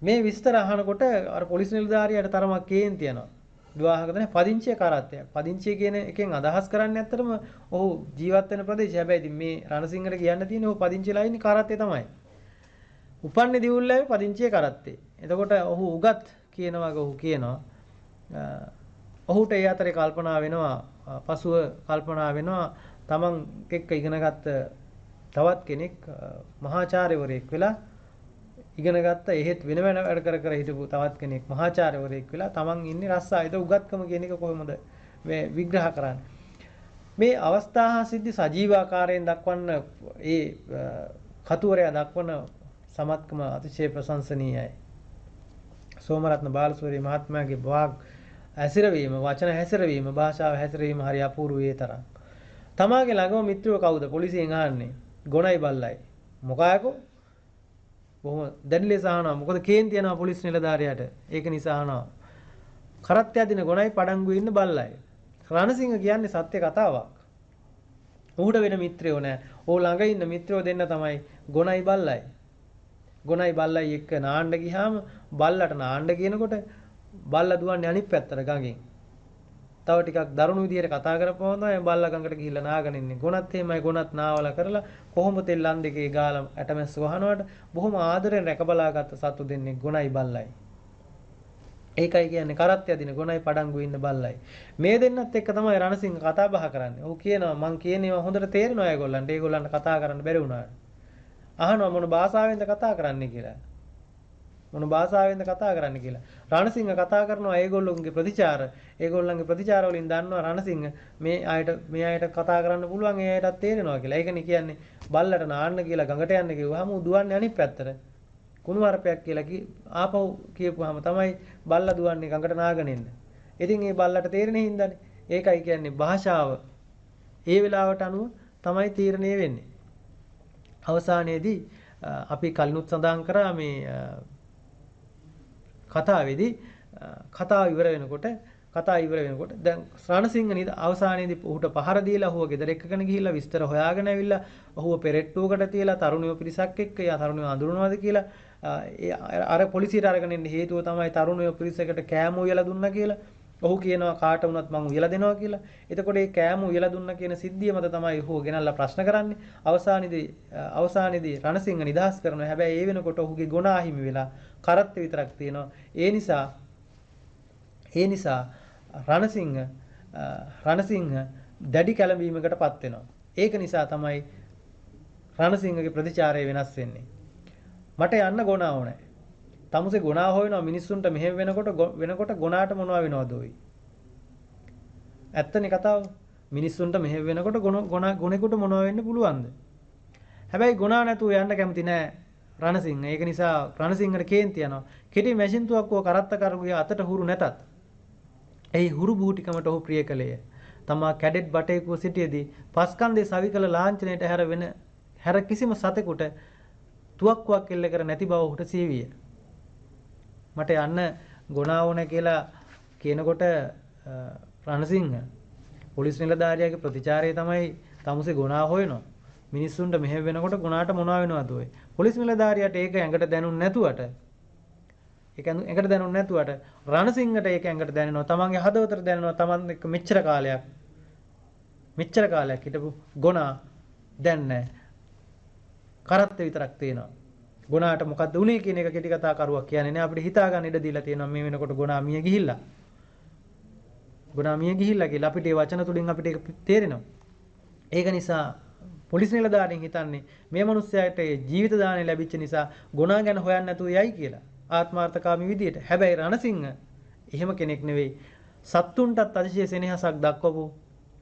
මේ විස්තර අහනකොට අර පොලිස් නිලධාරියාට තරමක් කේන්ති යනවා. විවාහකද නැහැ පදිංචියේ කරත්තයක්. පදිංචිය කියන එකෙන් අදහස් කරන්නේ ඇත්තටම ඔහු ජීවත් වෙන ප්‍රදේශය. හැබැයි ඉතින් මේ රණසිංහට කියන්න තියෙන්නේ ඔහු පදිංචිලා ඉන්නේ කරත්තේ තමයි. උපන්නේ දියුල්ලාවේ පදිංචියේ කරත්තේ. එතකොට ඔහු උගත් කියනවා ඔහු කියනවා ඔහුට ඒ අතරේ කල්පනා වෙනවා පසුව කල්පනා වෙනවා තමන් එක්ක ඉගෙනගත්ත තවත් කෙනෙක් මහාචාර්යවරයෙක් වෙලා ඉගෙනගත්ත එහෙත් වෙන වෙන වැඩ කර හිටපු තවත් කෙනෙක් මහාචාර්යවරයෙක් වෙලා තමන් ඉන්නේ රස්සා. ඒක උගත්කම කියන එක කොහොමද විග්‍රහ කරන්නේ? මේ අවස්ථා හා සිද්ධි සජීවාකාරයෙන් දක්වන්න ඒ කතුවරයා දක්වන සමත්කම අතිශය ප්‍රශංසනීයයි. සෝමරත්න බාලසූරිය මහත්මයාගේ වාග් හැසිරවීම, වචන හැසිරවීම, භාෂාව හැසිරවීම හරි අපූර්ව ඒ තරම්. තමාගේ ළඟම මිත්‍රයෝ කවුද? පොලිසියෙන් අහන්නේ. ගොනයි බල්ලයි. මොකායකෝ? බොහොම දැඩි ලෙස අහනවා. මොකද කේන්ති යනවා පොලිස් නිලධාරියාට. ඒක නිසා අහනවා. කරත්තය දින ගොනයි පඩංගුවේ ඉන්න බල්ලයි. රණසිංහ කියන්නේ සත්‍ය කතාවක්. ඌට වෙන මිත්‍රයෝ නෑ. ඕ ළඟ ඉන්න මිත්‍රයෝ දෙන්න තමයි ගොනයි බල්ලයි. ගොනයි බල්ලයි එක්ක නාන්න ගියාම බල්ලට නාන්න කියනකොට බල්ලා දුවන්නේ අනිත් පැත්තට ගඟෙන්. තව ටිකක් දරුණු විදියට කතා කරපුවම තමයි බල්ලා ගඟට ගිහිල්ලා නාගෙන ඉන්නේ. ගොනත් එහෙමයි ගොනත් නාවලා කරලා කොහොම තෙල් ලන් දෙකේ ගාලා ඇටමැස්ස වහනවට බොහොම ආදරෙන් රැකබලාගත්ත සතු දෙන්නේ ගොනයි බල්ලයි. ඒකයි කියන්නේ කරත් යදින ගොනයි පඩංගු ඉන්න බල්ලයි. මේ දෙන්නත් එක්ක තමයි රණසිංහ කතා බහ කරන්නේ. ඔහු කියනවා මං කියනේවා හොඳට තේරෙනවා ඒගොල්ලන්ට. ඒගොල්ලන්ට කතා කරන්න බැරි වුණාට. අහනවා මොන භාෂාවෙන්ද කතා කරන්නේ කියලා. මොන භාෂාවෙන්ද කතා කරන්නේ කියලා. රණසිංහ කතා කරනවා ඒගොල්ලෝගේ ප්‍රතිචාර. ඒගොල්ලන්ගේ ප්‍රතිචාර වලින් දන්නවා රණසිංහ මේ අයට කතා කරන්න පුළුවන් ඒ අයටත් තේරෙනවා කියලා. ඒකනේ කියන්නේ බල්ලට නාන්න කියලා ගඟට යන්න කිව්වහම දුවන්නේ අනිත් පැත්තට. කුණුවarpයක් කියලා ආපහු කියපුවාම තමයි බල්ලා දුවන්නේ ගඟට නාගෙන එන්න. ඉතින් මේ බල්ලට තේරෙන්නේ හින්දානේ. ඒකයි කියන්නේ භාෂාව ඒ වෙලාවට අනුව තමයි තීරණය වෙන්නේ. අවසානයේදී අපි කලිනුත් සඳහන් කරා මේ කතාවේදී කතාව ඉවර වෙනකොට දැන් රණසිංහ නේද අවසානයේදී ඔහුට පහර දීලා ඔහුව ගෙදර එක්කගෙන ගිහිල්ලා විස්තර හොයාගෙන ඇවිල්ලා ඔහුව පෙරට්ටුවකට තියලා තරුණයෝ පිරිසක් එක්ක යා තරුණයෝ අඳුරනවාද කියලා අර පොලිසියට අරගෙන එන්න හේතුව තමයි තරුණයෝ පිරිසකට කෑම උයලා දුන්නා කියලා. ඔහු කියනවා කාට වුණත් මං උයලා දෙනවා කියලා. එතකොට මේ කෑම උයලා දුන්නා කියන සිද්ධිය මත තමයි ඔහු ගෙනල්ලා ප්‍රශ්න කරන්නේ. අවසානයේදී රණසිංහ නිදහස් කරනවා. හැබැයි ඒ වෙනකොට ඔහුගේ ගුණ අහිමි වෙලා කරත් විතරක් තියෙනවා. ඒ නිසා රණසිංහ දැඩි කැළඹීමකටපත් වෙනවා. ඒක නිසා තමයි රණසිංහගේ ප්‍රතිචාරය වෙනස් වෙන්නේ. මට යන්න ගොනා ඕනේ. තමුසේ ගොනා හොයනවා මිනිස්සුන්ට මෙහෙම වෙනකොට ගොනාට මොනවා වෙනවද ඔයි? ඇත්තනේ කතාව. මිනිස්සුන්ට මෙහෙම වෙනකොට ගොනෙකුට මොනවා වෙන්න පුළුවන්ද? හැබැයි ගොනා නැතුව යන්න කැමති නෑ රණසිංහ. ඒක නිසා රණසිංහට කේන්ති යනවා. කෙටි මැෂින් තුවක්කුව කරත්ත කරුගේ අතට හුරු නැතත් එහි හුරු බූටිකමට ඔහු ප්‍රිය කළේය. තමා කැඩෙට් බටේකුව සිටියේදී පස්කන්දේ සවිකල ලාංඡනයට හැර කිසිම සතෙකුට තුවක්කුවක් එල්ල කර නැති බව ඔහුට සීවිය. මට යන්න ගොනා ඕන කියලා කියනකොට රණසිංහ පොලිස් නිලධාරියාගේ ප්‍රතිචාරය තමයි තමුසේ ගොනා හොයනවා. මිනිස්සුන්ට මෙහෙම වෙනකොට ගොනාට මොනවා වෙනවද ඔය? පොලිස් නිලධාරියාට ඒක ඇඟට දැනුන්නේ නැතුවට රණසිංහට ඒක ඇඟට දැනෙනවා. තමන්ගේ හදවතට දැනෙනවා. තමන් එක්ක මෙච්චර කාලයක් හිටපු ගොනා දැන් නැහැ. කරත්ත විතරක් තියෙනවා. ගොනාට මොකද්ද උනේ කියන එක කෙටි කතා කරුවක් කියන්නේ නෑ. අපිට හිතා ගන්න ඉඩ දීලා තියෙනවා මේ වෙනකොට ගොනා මිය ගිහිල්ලා කියලා අපිට ඒ වචන තුලින් අපිට ඒක තේරෙනවා. ඒක නිසා පොලිස් නිලධාරීන් හිතන්නේ මේ මිනිස්යාට ජීවිත දාණය ලැබිච්ච නිසා ගොනා ගැන හොයන්න නැතුව යයි කියලා. ආත්මార్థකාමී විදියට. හැබැයි රණසිංහ එහෙම කෙනෙක් නෙවෙයි. සත්තුන්ටත් අතිශය සෙනෙහසක් දක්වපු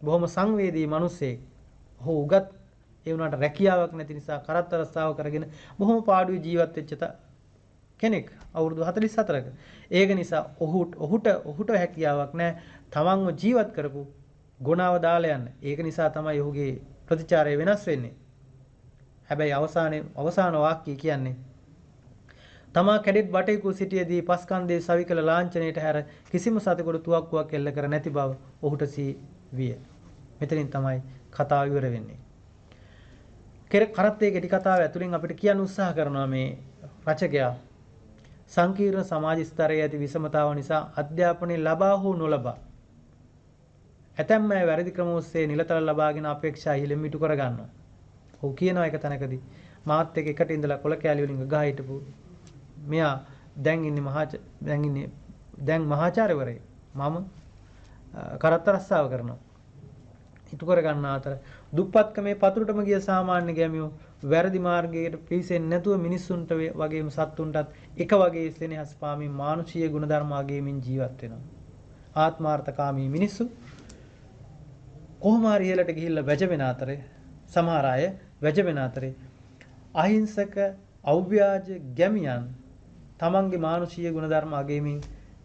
බොහොම සංවේදී මිනිසෙක්. ඔහු උගත් ඒ වුණාට රැකියාවක් නැති නිසා කරත්ත රස්සාව කරගෙන බොහොම පාඩුවේ ජීවත් වෙච්ච කෙනෙක් අවුරුදු 44ක. ඒක නිසා ඔහුට හැකියාවක් නැහැ තමන්ව ජීවත් කරපු ගුණාව දාලා යන්න. ඒක නිසා තමයි ඔහුගේ ප්‍රතිචාරය වෙනස් වෙන්නේ. හැබැයි අවසාන වාක්‍යය කියන්නේ තමා කැඩෙට් බටේකුව සිටියේදී පස්කන්දේ සවිකල ලාංඡනයට හැර කිසිම සතෙකුට තුවක්කුවක් එල්ල කර නැති බව ඔහුට විය. මෙතනින් තමයි කතාව ඉවර වෙන්නේ. කරත්තේ කෙටි කතාව ඇතුලින් අපිට කියන්න උත්සාහ කරනවා මේ රචකයා සංකීර්ණ සමාජ ස්තරයේ ඇති විෂමතාව නිසා අධ්‍යාපනය ලබා හෝ නොලබා ඇතැම් අය වැරදි ක්‍රම ඔස්සේ නිලතල ලබාගෙන අපේක්ෂා ඉහළින් ඉටු කර ගන්නවා. ඔහු කියනවා එක තැනකදී මාත් එක්ක එකට ඉඳලා කොල කෑලි වලින් ගහ හිටපු මෙයා දැන් මහාචාර්යවරයෙක්. මම කරත්ත රස්සාව කරනවා. ඉටු කර ගන්න අතර දුප්පත්කමේ පතුරටම ගිය සාමාන්‍ය ගැමියෝ වැරදි මාර්ගයකට පිවිසෙන්නේ නැතුව මිනිස්සුන්ට වගේම සත්තුන්ටත් එක වගේ සෙනෙහස් පාමින් මානුෂීය ගුණධර්ම අගයමින් ජීවත් වෙනවා. ආත්මార్థකාමී මිනිස්සු කොහොම හරි ඉහළට ගිහිල්ලා වැජවෙන අතරේ සමහර අය වැජවෙන අතරේ අහිංසක අව්‍යාජ ගැමියන් තමන්ගේ මානුෂීය ගුණධර්ම අගයමින්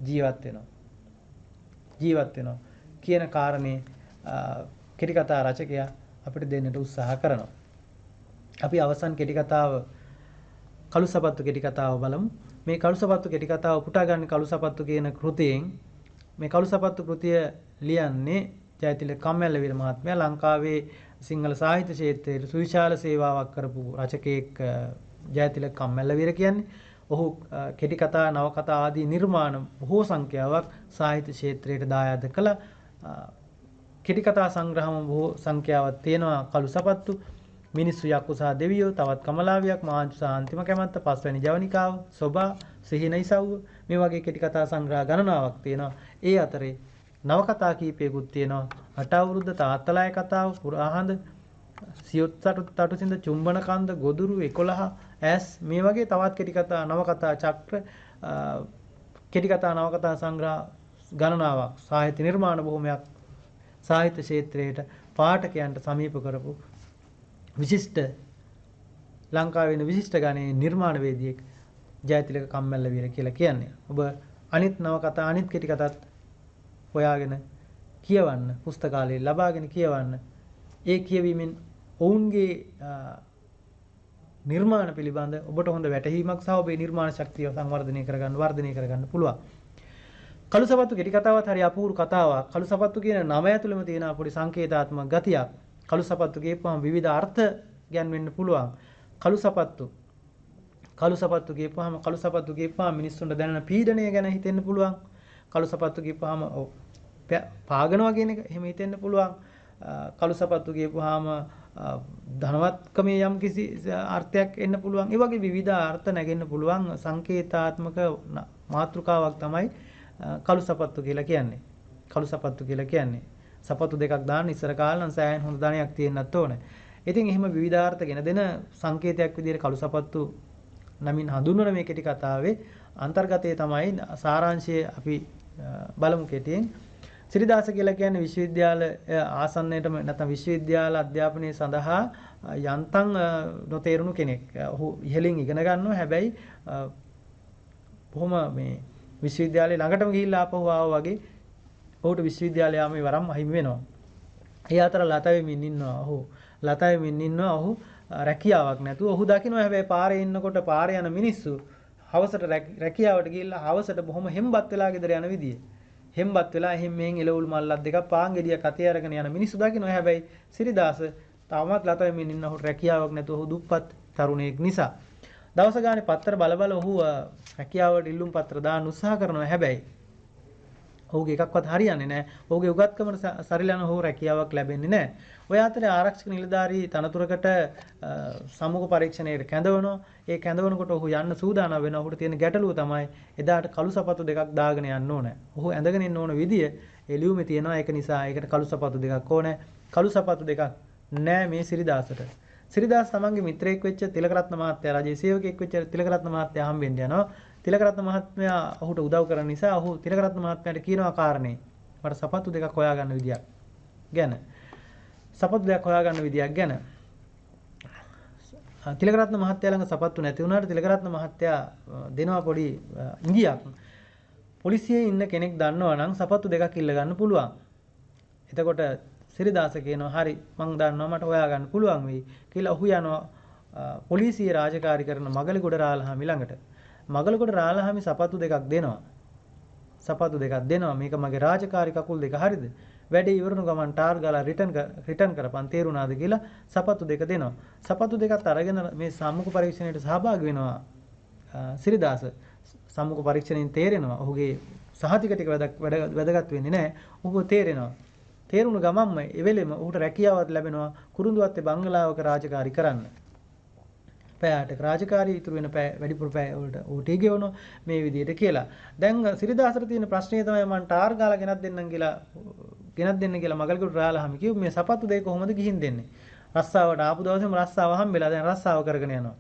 ජීවත් වෙනවා කියන කාරණේ කෙටි කතා රචකයා අපිට දෙන්නට උත්සාහ කරනවා. අපි අවසන් කෙටි කතාව කළු සපත්තු කෙටි කතාව බලමු. මේ කළු සපත්තු කෙටි කතාව පුටා ගන්න කළු සපත්තු කියන කෘතියෙන් මේ කළු සපත්තු කෘතිය ලියන්නේ ජයතිලක කම්මැල්ලවීර මහත්මයා. ලංකාවේ සිංහල සාහිත්‍ය ක්ෂේත්‍රයේ සුවිශාල සේවාවක් කරපු රචකයෙක් ජයතිලක කම්මැල්ලවීර කියන්නේ. ඔහු කෙටි කතා නවකතා ආදී නිර්මාණ බොහෝ සංඛ්‍යාවක් සාහිත්‍ය ක්ෂේත්‍රයට දායාද කළ කෙටි කතා සංග්‍රහම බොහෝ සංඛ්‍යාවක් තියෙනවා. කළු සපත්තු, මිනිස්සු යක්කු සහ දෙවියෝ, තවත් කමලාවියක්, මාංචු සහ අන්තිම කැමැත්ත, පස්වැනි ජවනිකාව, සොබා, සිහින ඉසව්ව මේ වගේ කෙටි කතා සංග්‍රහ ගණනාවක් තියෙනවා. ඒ අතරේ නවකතා කීපයකුත් තියෙනවා. 8 අවුරුද්ද තාත්තලාය කතාව, පුරාහඳ, සියොත් තටුසින්ද, චුම්බන කන්ද, ගොදුරු 11 ඇස් මේ වගේ තවත් කෙටි කතා නවකතා චක්‍ර කෙටි කතා නවකතා සංග්‍රහ ගණනාවක් සාහිත්‍ය නිර්මාණ බොහොමයක් සාහිත්‍ය ක්ෂේත්‍රයට පාඨකයන්ට සමීප කරපු විශිෂ්ට ලංකාවේ ඉන්න විශිෂ්ට ගණයේ නිර්මාණවේදියෙක් ජයතිලක කම්මැල්ලවීර කියලා කියන්නේ. ඔබ අනිත් නවකතා අනිත් කෙටි කතාත් හොයාගෙන කියවන්න, පුස්තකාලේ ලබාගෙන කියවන්න. ඒ කියවීමෙන් ඔවුන්ගේ නිර්මාණ පිළිබඳ ඔබට හොඳ වැටහීමක් සහ ඔබේ නිර්මාණ ශක්තිය සංවර්ධනය කරගන්න, වර්ධනය කරගන්න පුළුවන්. කළු සපත්තු කෙටි කතාවත් හරි අපූර්ව කතාවක්. කළු සපත්තු කියන නම ඇතුළෙම තියෙන පොඩි සංකේතාත්මක ගතියක්. කළු සපත්තු කියපුවම විවිධ අර්ථ ගැන්වෙන්න පුළුවන්. කළු සපත්තු කියපුවම මිනිස්සුන්ට දැනෙන පීඩනය ගැන හිතෙන්න පුළුවන්. කළු සපත්තු කියපුවම පාගනවා කියන එක එහෙම හිතෙන්න පුළුවන්. කළු සපත්තු කියපුවාම ධනවත්කමේ යම් කිසි අර්ථයක් එන්න පුළුවන්. ඒ වගේ විවිධ අර්ථ නැගෙන්න පුළුවන් සංකේතාත්මක මාතෘකාවක් තමයි කළු සපත්තු කියලා කියන්නේ. කළු සපත්තු කියලා කියන්නේ සපත්තු දෙකක් දාන්න ඉස්සර කාලේ නම් සෑහෙන හොඳ ධනයක් තියෙන්නත් ඕනේ. ඉතින් එහෙම විවිධාර්ථ ගෙන දෙන සංකේතයක් විදිහට කළු සපත්තු නමින් හඳුන්වන මේ කෙටි කතාවේ අන්තර්ගතය තමයි සාරාංශය අපි බලමු කෙටියෙන්. සිරිදාස කියලා කියන්නේ විශ්වවිද්‍යාල ආසන්නයටම නැත්නම් විශ්වවිද්‍යාල අධ්‍යාපනය සඳහා යන්තම් නොතේරුණු කෙනෙක්. ඔහු ඉහළින් ඉගෙන ගන්නවා. හැබැයි බොහොම මේ විශ්වවිද්‍යාලේ ළඟටම ගිහිල්ලා ආපහු ආවා වගේ ඔහුට විශ්වවිද්‍යාලය යාමේ වරම් අහිමි වෙනවා. ඒ අතර ලතවෙමින් ඉන්නවා. ඔහු රැකියාවක් නැතුව ඔහු දකිනවා. හැබැයි පාරේ ඉන්නකොට පාරේ යන මිනිස්සු හවසට රැකියාවට ගිහිල්ලා හවසට බොහොම හෙම්බත් වෙලා ගෙදර යන විදිය. හෙම්බත් වෙලා එහෙන් මෙහෙන් එළවලු මල්ලක් දෙකක් පාන් ගෙඩියක් අතේ අරගෙන යන මිනිස්සු දකිනවා. හැබැයි සිරිදාස තාමත් ලතවෙමින් ඉන්න ඔහුට රැකියාවක් නැතුව ඔහු දුප්පත් තරුණයෙක් නිසා. දවස ගානේ පත්‍ර බල ඔහු රැකියාවට ඉල්ලුම් පත්‍ර දාන්න උත්සාහ කරනවා. හැබැයි ඔහුගේ එකක්වත් හරියන්නේ නැහැ. ඔහුගේ උගත්කමට සරිලන ඔහු රැකියාවක් ලැබෙන්නේ නැහැ. ඔය අතරේ ආරක්ෂක නිලධාරී තනතුරකට සමුග පරීක්ෂණයට කැඳවනවා. ඒ කැඳවනකොට ඔහු යන්න සූදානම් වෙනවා. ඔහුට තියෙන ගැටලුව තමයි එදාට කළු සපත්තු දෙකක් දාගෙන යන්න ඕනේ. ඔහු ඇඳගෙන ඉන්න ඕන විදිය එළියුමේ තියෙනවා. ඒක නිසා ඒකට කළු සපත්තු දෙකක් ඕනේ. කළු සපත්තු දෙකක් නැහැ මේ සිරිදාසට. සිරිදාස තමන්ගේ මිත්‍රයෙක් වෙච්ච තිලකරත්න මහත්තයා රජයේ සේවකයෙක් වෙච්ච තිලකරත්න මහත්තයා හම්බෙන්න යනවා. තිලකරත්න මහත්මයා ඔහුට උදව් කරන නිසා ඔහු තිලකරත්න මහත්මයාට කියනවා කාරණේ මට සපත්තු දෙකක් හොයාගන්න විදියක් ගැන. තිලකරත්න මහත්තයා ළඟ සපත්තු නැති වුණාට තිලකරත්න මහත්තයා දෙනවා පොඩි ඉඟියක්. පොලිසියේ ඉන්න කෙනෙක් දන්නවා නම් සපත්තු දෙකක් ඉල්ල ගන්න පුළුවන්. එතකොට සිරිදාස කියනවා හරි මං දන්නවා මට හොයාගන්න පුළුවන් වෙයි කියලා ඔහු යනවා පොලිසිය රාජකාරී කරන මගලගොඩ රාලහාමි ළඟට. මගලගොඩ රාලහාමි සපත්තු දෙකක් දෙනවා. මේක මගේ රාජකාරී කකුල් දෙක හරිද? වැඩේ ඉවරණු ගමන් ටාර් ගාලා රිටර්න් කරපන් තේරුණාද කියලා සපත්තු දෙක දෙනවා. සපත්තු දෙකත් අරගෙන මේ සම්මුඛ පරීක්ෂණයට සහභාගී වෙනවා සිරිදාස. සම්මුඛ පරීක්ෂණයෙන් තේරෙනවා ඔහුගේ සහතික ටික වැදගත් වෙන්නේ නැහැ. ඔහුව තේරෙනවා. තේරුණු ගමන්ම එවෙලෙම ඔහුට රැකියාවක් ලැබෙනවා කුරුඳුවත්තේ බංගලාවක රාජකාරී කරන්න. පැයට රාජකාරී ඉතුරු වෙන වැඩිපුර පැය වලට ඌටි ගෙවනවා මේ විදිහට කියලා. දැන් සිරිදාසට තියෙන ප්‍රශ්නේ තමයි මම ටාර් ගාලා ගෙනත් දෙන්න කියලා මගල්ගොඩ රාලහාමි කිව්ව මේ සපත්තු දෙක කොහොමද ගිහින් දෙන්නේ? රස්සාවට ආපු දවසේම රස්සාව හම්බෙලා දැන් රස්සාව කරගෙන යනවා.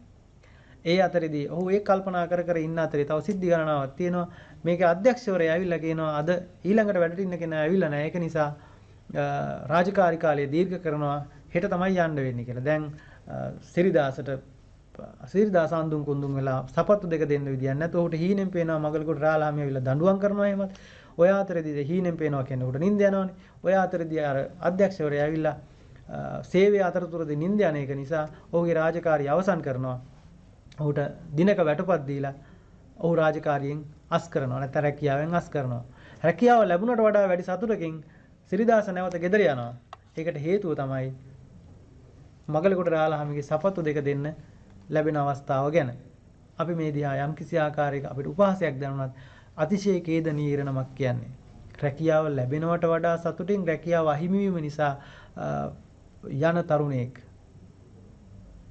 ඒ අතරේදී ඔහු ඒක කල්පනා කර ඉන්න අතරේ තව සිද්ධි ගණනාවක් තියෙනවා. මේකේ අධ්‍යක්ෂවරයා ඇවිල්ලා කියනවා අද ඊළඟට වැඩට ඉන්න කෙනා ඇවිල්ලා නැහැ. ඒක නිසා රාජකාරී කාලය දීර්ඝ කරනවා හෙට තමයි යන්න වෙන්නේ කියලා. දැන් සිරිදාස අඳුන් කුඳුන් වෙලා සපත්තු දෙක දෙන්න විදියක් නැතුව උට හීනෙන් පේනවා මගලකොට රාලාමිය ඇවිල්ලා දඬුවම් කරනවා එහෙමත්. ඔය අතරේදී හීනෙන් පේනවා කියන්නේ උට නිින්ද යනවනේ. ඔය අතරේදී අර අධ්‍යක්ෂවරයා ඇවිල්ලා සේවයේ අතරතුරදී නිින්ද යන එක නිසා ඔහුගේ රාජකාරිය අවසන් කරනවා. ඔහුට දිනක වැටුපත් දීලා ඔහු රාජකාරියෙන් අස් කරනවා. නැත්නම් රැකියාවෙන් අස් කරනවා. රැකියාව ලැබුණට වඩා වැඩි සතුටකින් සිරිදාස නැවත ගෙදර යනවා. ඒකට හේතුව තමයි මගලකොට රාලහාමිගේ සපත්තු දෙක දෙන්න ලැබෙන අවස්ථාව ගැන. අපි මේ දිහා යම් කිසි ආකාරයක අපිට උපහාසයක් දැනුණත් අතිශය ඛේදනීය ඉරණමක් කියන්නේ. රැකියාව ලැබෙනවට වඩා සතුටින් රැකියාව අහිමි වීම නිසා යන තරුණයෙක්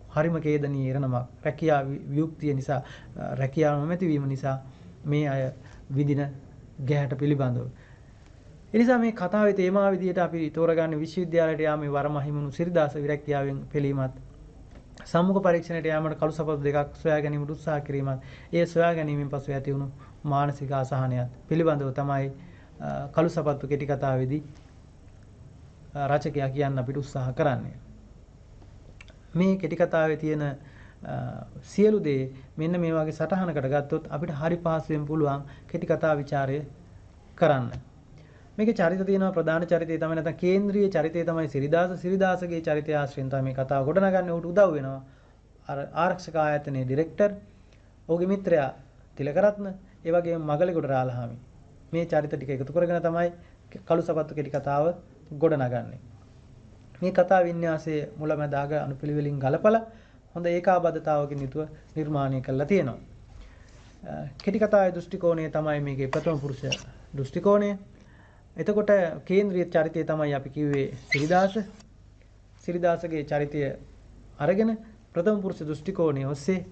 හරිම ඛේදනීය ඉරණමක්. රැකියාව වියුක්තිය නිසා රැකියාව නොමැති වීම නිසා මේ අය විඳින ගැහැට පිළිබඳව. ඒ නිසා මේ කතාවේ තේමාව විදිහට අපි තෝරගන්නේ විශ්වවිද්‍යාලයට යාමේ වරම හිමුණු සිරිදාස විරැක්තියාවෙන් පිළීමත් සම්මුඛ පරීක්ෂණයට යාමට කළු සපත්තු දෙකක් සොයා ගැනීමට උත්සාහ කිරීමත් ඒ සොයා ගැනීමෙන් පසු ඇති වුණු මානසික අසහනයත් පිළිබඳව තමයි කළු සපත්තු කෙටි කතාවේදී රචකයා කියන්න අපිට උත්සාහ කරන්නේ. මේ කෙටි කතාවේ තියෙන සියලු දේ මෙන්න මේ වගේ සටහනකට ගත්තොත් අපිට හරි පහසුවෙන් පුළුවන් කෙටි කතා ਵਿਚාරය කරන්න. මේකේ චරිත තියෙනවා ප්‍රධාන චරිතය තමයි නැත්නම් කේන්ද්‍රීය චරිතය තමයි සිරිදාස. සිරිදාසගේ චරිතය ආශ්‍රයෙන් තමයි මේ කතාව ගොඩනගන්නේ. උට උදව් වෙනවා අර ආරක්ෂක ආයතනයේ ඩිරෙක්ටර්, ඔහුගේ මිත්‍රයා තිලකරත්න, ඒ වගේම මගලෙකුට රාලහාමි. මේ චරිත ටික එකතු කරගෙන තමයි කළු සපත්තු කෙටි කතාව ගොඩනගන්නේ. මේ කතා වින්‍යාසයේ මුලැමැදාග අනුපිළිවෙලින් ගලපලා හොඳ ඒකාබද්ධතාවකින් යුතුව නිර්මාණය කරලා තියෙනවා. කෙටි කතාවේ දෘෂ්ටි කෝණය තමයි මේකේ ප්‍රථම පුරුෂ දෘෂ්ටි කෝණය. එතකොට කේන්ද්‍රීය චරිතය තමයි අපි කිව්වේ සිරිදාස. සිරිදාසගේ චරිතය අරගෙන ප්‍රථම පුරුෂ දෘෂ්ටි කෝණය ඔස්සේ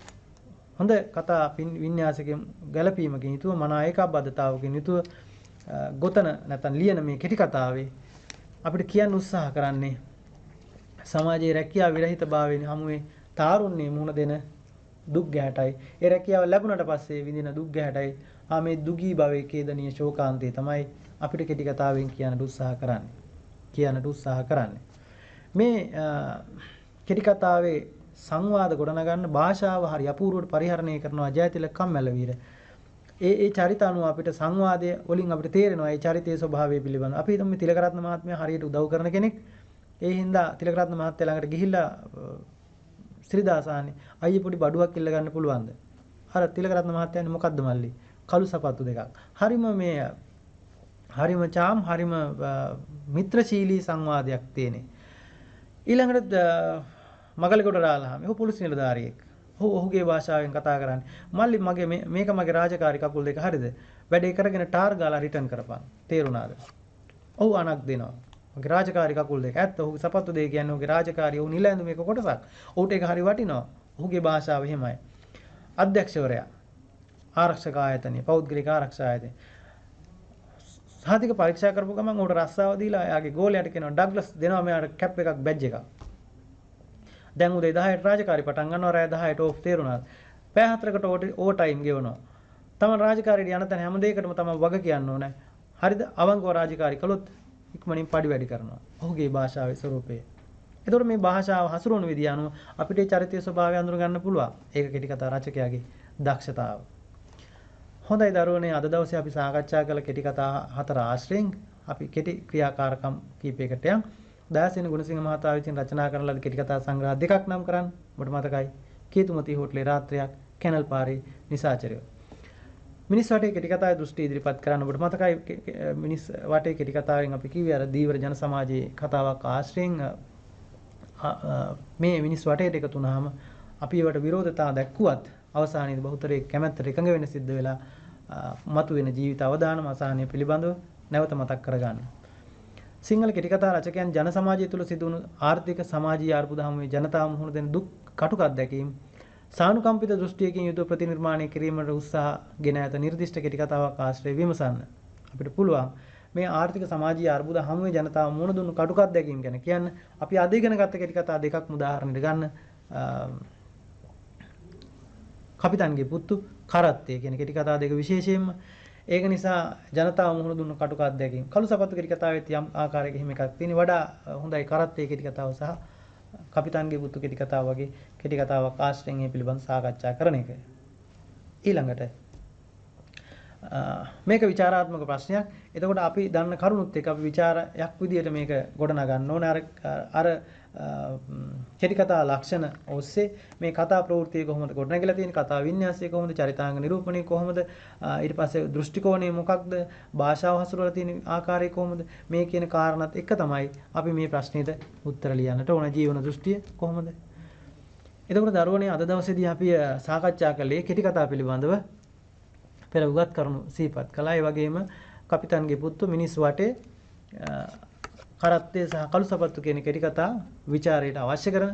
හොඳ කතා වින්‍යාසකෙන් ගැළපීමකින් යුතුව මනා ඒකාබද්ධතාවකින් යුතුව ගොතන නැත්නම් ලියන මේ කෙටි කතාවේ අපිට කියන්න උත්සාහ කරන්නේ සමාජයේ රැකියාව විරහිතභාවයෙන් හමුවේ තාරුණ්‍යයේ මුහුණ දෙන දුක් ගැහැටයි. ඒ රැකියාව ලැබුණට පස්සේ විඳින දුක් ගැහැටයි. මේ දුගී භවයේ කේදනීය ශෝකාන්තය තමයි අපිට කෙටි කතාවෙන් කියන්නට උත්සාහ කරන්නේ. මේ කෙටි කතාවේ සංවාද ගොඩනගන්න භාෂාව හරි අපූර්වට පරිහරණය කරනවා ජයතිලක කම්මැලවීර. ඒ චරිත අනුව අපිට සංවාදය වලින් අපිට තේරෙනවා ඒ චරිතයේ ස්වභාවය පිළිබඳව. අපි හිතමු තිලකරත්න මහත්මයා හරියට උදව් කරන කෙනෙක්. ඒ හින්දා තිලකරත්න මහත්තයා ළඟට ගිහිල්ලා සිරිදාසානි අයියේ පොඩි බඩුවක් ඉල්ල ගන්න පුළුවන්ද? අර තිලකරත්න මහත්තයානේ මොකද්ද මල්ලි? කළු සපත්තු දෙකක්. හරිම චාම් හරිම මිත්‍රශීලී සංවාදයක් තියෙන්නේ. ඊළඟට මගලකොට රාලහාමි ඔහු පොලිස් නිලධාරියෙක්. ඔහුගේ භාෂාවෙන් කතා කරන්නේ. මල්ලි මේක මගේ රාජකාරී කකුල් දෙක හරිද? වැඩේ කරගෙන ටාර් ගාලා රිටර්න් කරපන්. තේරුණාද? ඔහු අනක් දෙනවා. ඔහුගේ රාජකාරී කකුල් දෙක. ඇත්ත ඔහුගේ සපත්තු දෙක කියන්නේ ඔහුගේ රාජකාරී ඔහු නිල ඇඳුමේක කොටසක්. ඔහුට ඒක හරි වටිනවා. ඔහුගේ භාෂාව එහෙමයි. අධ්‍යක්ෂවරයා ආරක්ෂක ආයතනය පෞද්ගලික ආරක්ෂා ආයතනය සාධික පරීක්ෂා කරපු ගමන් උඩ රස්සාව දීලා එයාගේ ගෝලයට කියනවා ඩග්ලස් දෙනවා මෙයාට කැප් එකක් බැජ් එකක්. දැන් උදේ 10ට රාජකාරී පටන් ගන්නවා රාය 10ට ඕෆ් තේරුණාද? පැය 4කට ඕවර් ටයිම් ගෙවනවා. තමන් රාජකාරියට යන තැන හැම දෙයකටම තමයි වග කියන්න ඕනේ. හරිද? අවංකව රාජකාරී කළොත් ඉක්මනින් පඩි වැඩි කරනවා. ඔහුගේ භාෂාවේ ස්වරූපය. එතකොට මේ භාෂාව හසුරුවන විදිය අනුව අපිට චරිතයේ ස්වභාවය අඳුර ගන්න පුළුවන්. ඒක කෙටි කතා රචකයාගේ දක්ෂතාව. හොඳයි දරුවනේ අද දවසේ අපි සාකච්ඡා කළ කෙටි කතා 4 ආශ්‍රයෙන් අපි කෙටි ක්‍රියාකාරකම් කීපයකට යම් දයාසේන ගුණසිංහ මහතා විසින් රචනා කරන ලද කෙටි කතා සංග්‍රහ දෙකක් නම් කරන්න ඔබට මතකයි කේතුමති හෝටලේ රාත්‍රියක් කැනල් පාරේ නිසාචරය මිනිස් වටේ කෙටි කතාවේ දෘෂ්ටි ඉදිරිපත් කරන්න ඔබට මතකයි මිනිස් වටේ කෙටි කතාවෙන් අපි කිව්වේ අර දීවර ජන සමාජයේ කතාවක් ආශ්‍රයෙන් මේ මිනිස් වටේට එකතු වුණාම අපි ඒවට විරෝධතා දැක්කුවත් අවසානයේදී බහුතරයේ කැමැත්තට එකඟ වෙන්න සිද්ධ වෙලා මතුවෙන ජීවිත අවදානම අසහනය පිළිබඳව නැවත මතක් කරගන්න. සිංහල කෙටි කතා රචකයන් ජන සමාජය තුළ සිදුවුණු ආර්ථික සමාජීය අර්බුද හමුවේ ජනතාව මුහුණ දෙන දුක් කටුක අත්දැකීම් සානුකම්පිත දෘෂ්ටියකින් යුතුව ප්‍රතිනිර්මාණය කිරීමට උත්සාහ ගෙන ඇත නිර්දිෂ්ට කෙටි කතාවක් ආශ්‍රය විමසන්න. අපිට පුළුවන් මේ ආර්ථික සමාජීය අර්බුද හමුවේ ජනතාව මුහුණ දුන්නු කටුක අත්දැකීම් ගැන කියන්න අපි අද ඉගෙන ගත්ත කෙටි කතා දෙකක් උදාහරණයක් ගන්න. කපිතන්ගේ පුත්තු කරත්තේ කියන කෙටි කතා දෙක විශේෂයෙන්ම ඒක නිසා ජනතාව මුහුණ දුන්න කටුක අත්දැකීම්. කළු සපත්තු කෙටි කතාවෙත් යම් ආකාරයක හිම එකක් තියෙන වඩා හොඳයි කරත්තේ කෙටි කතාව සහ කපිතාන්ගේ පුතු කෙටි කතාව වගේ කෙටි කතාවක් ආශ්‍රයෙන් මේ පිළිබඳ සාකච්ඡා කරන එක. ඊළඟට මේක විචාරාත්මක ප්‍රශ්නයක්. එතකොට අපි දන්න කරුණුත් එක්ක අපි විචාරයක් විදියට මේක ගොඩනගන්න ඕනේ. අර කෙටි කතා ලක්ෂණ ඔස්සේ මේ කතා ප්‍රවෘත්තිය කොහොමද ගොඩනගලා තියෙන්නේ, කතා වින්‍යාසය කොහොමද, චරිතාංග නිරූපණය කොහොමද, ඊට පස්සේ දෘෂ්ටි කෝණය මොකක්ද, භාෂාව හසුරවලා තියෙන ආකාරය කොහොමද, මේ කියන කාරණාත් එක්ක තමයි අපි මේ ප්‍රශ්නෙට උත්තර ලියන්නට ඕන. ජීවන දෘෂ්ටිය කොහොමද? එතකොට දරුවනේ අද දවසේදී අපි සාකච්ඡා කළේ කෙටි කතා පිළිබඳව පෙර උගත් කරුණු සිහිපත් කළා. ඒ වගේම කපිතාන්ගේ පුතු මිනිස් වටේ කරත්තේ සහ කළු සපත්තු කියන කෙටි කතා ਵਿਚාරයට අවශ්‍ය කරන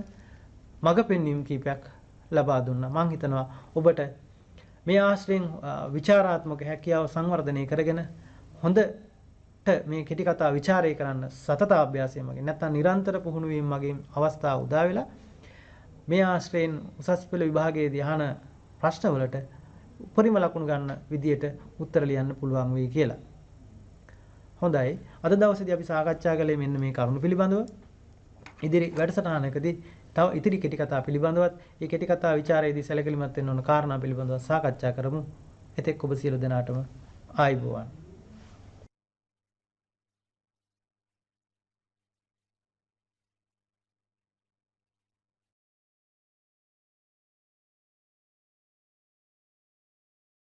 මඟ පෙන්වීම් කීපයක් ලබා දුන්නා. මම හිතනවා ඔබට මේ ආශ්‍රයෙන් විචාරාත්මක හැකියාව සංවර්ධනය කරගෙන හොඳට මේ කෙටි කතා ਵਿਚාරය කරන්න සතත අභ්‍යාසය මගින් නැත්නම් නිරන්තර පුහුණු වීම මගින් අවස්ථාව උදා වෙලා මේ ආශ්‍රයෙන් උසස් පෙළ විභාගයේදී අහන ප්‍රශ්නවලට උපරිම ලකුණු ගන්න විදියට උත්තර ලියන්න පුළුවන් වෙයි කියලා. හොඳයි. අද දවසේදී අපි සාකච්ඡා කළේ මෙන්න මේ කරුණු පිළිබඳව. ඉදිරි වැඩසටහනකදී තව ඉතිරි කෙටි කතා පිළිබඳවත් මේ කෙටි කතා ਵਿਚාරයේදී සැලකිලිමත් වෙන්න ඕන කාරණා පිළිබඳව සාකච්ඡා කරමු. එතෙක් ඔබ සියලු දෙනාටම ආයුබෝවන්.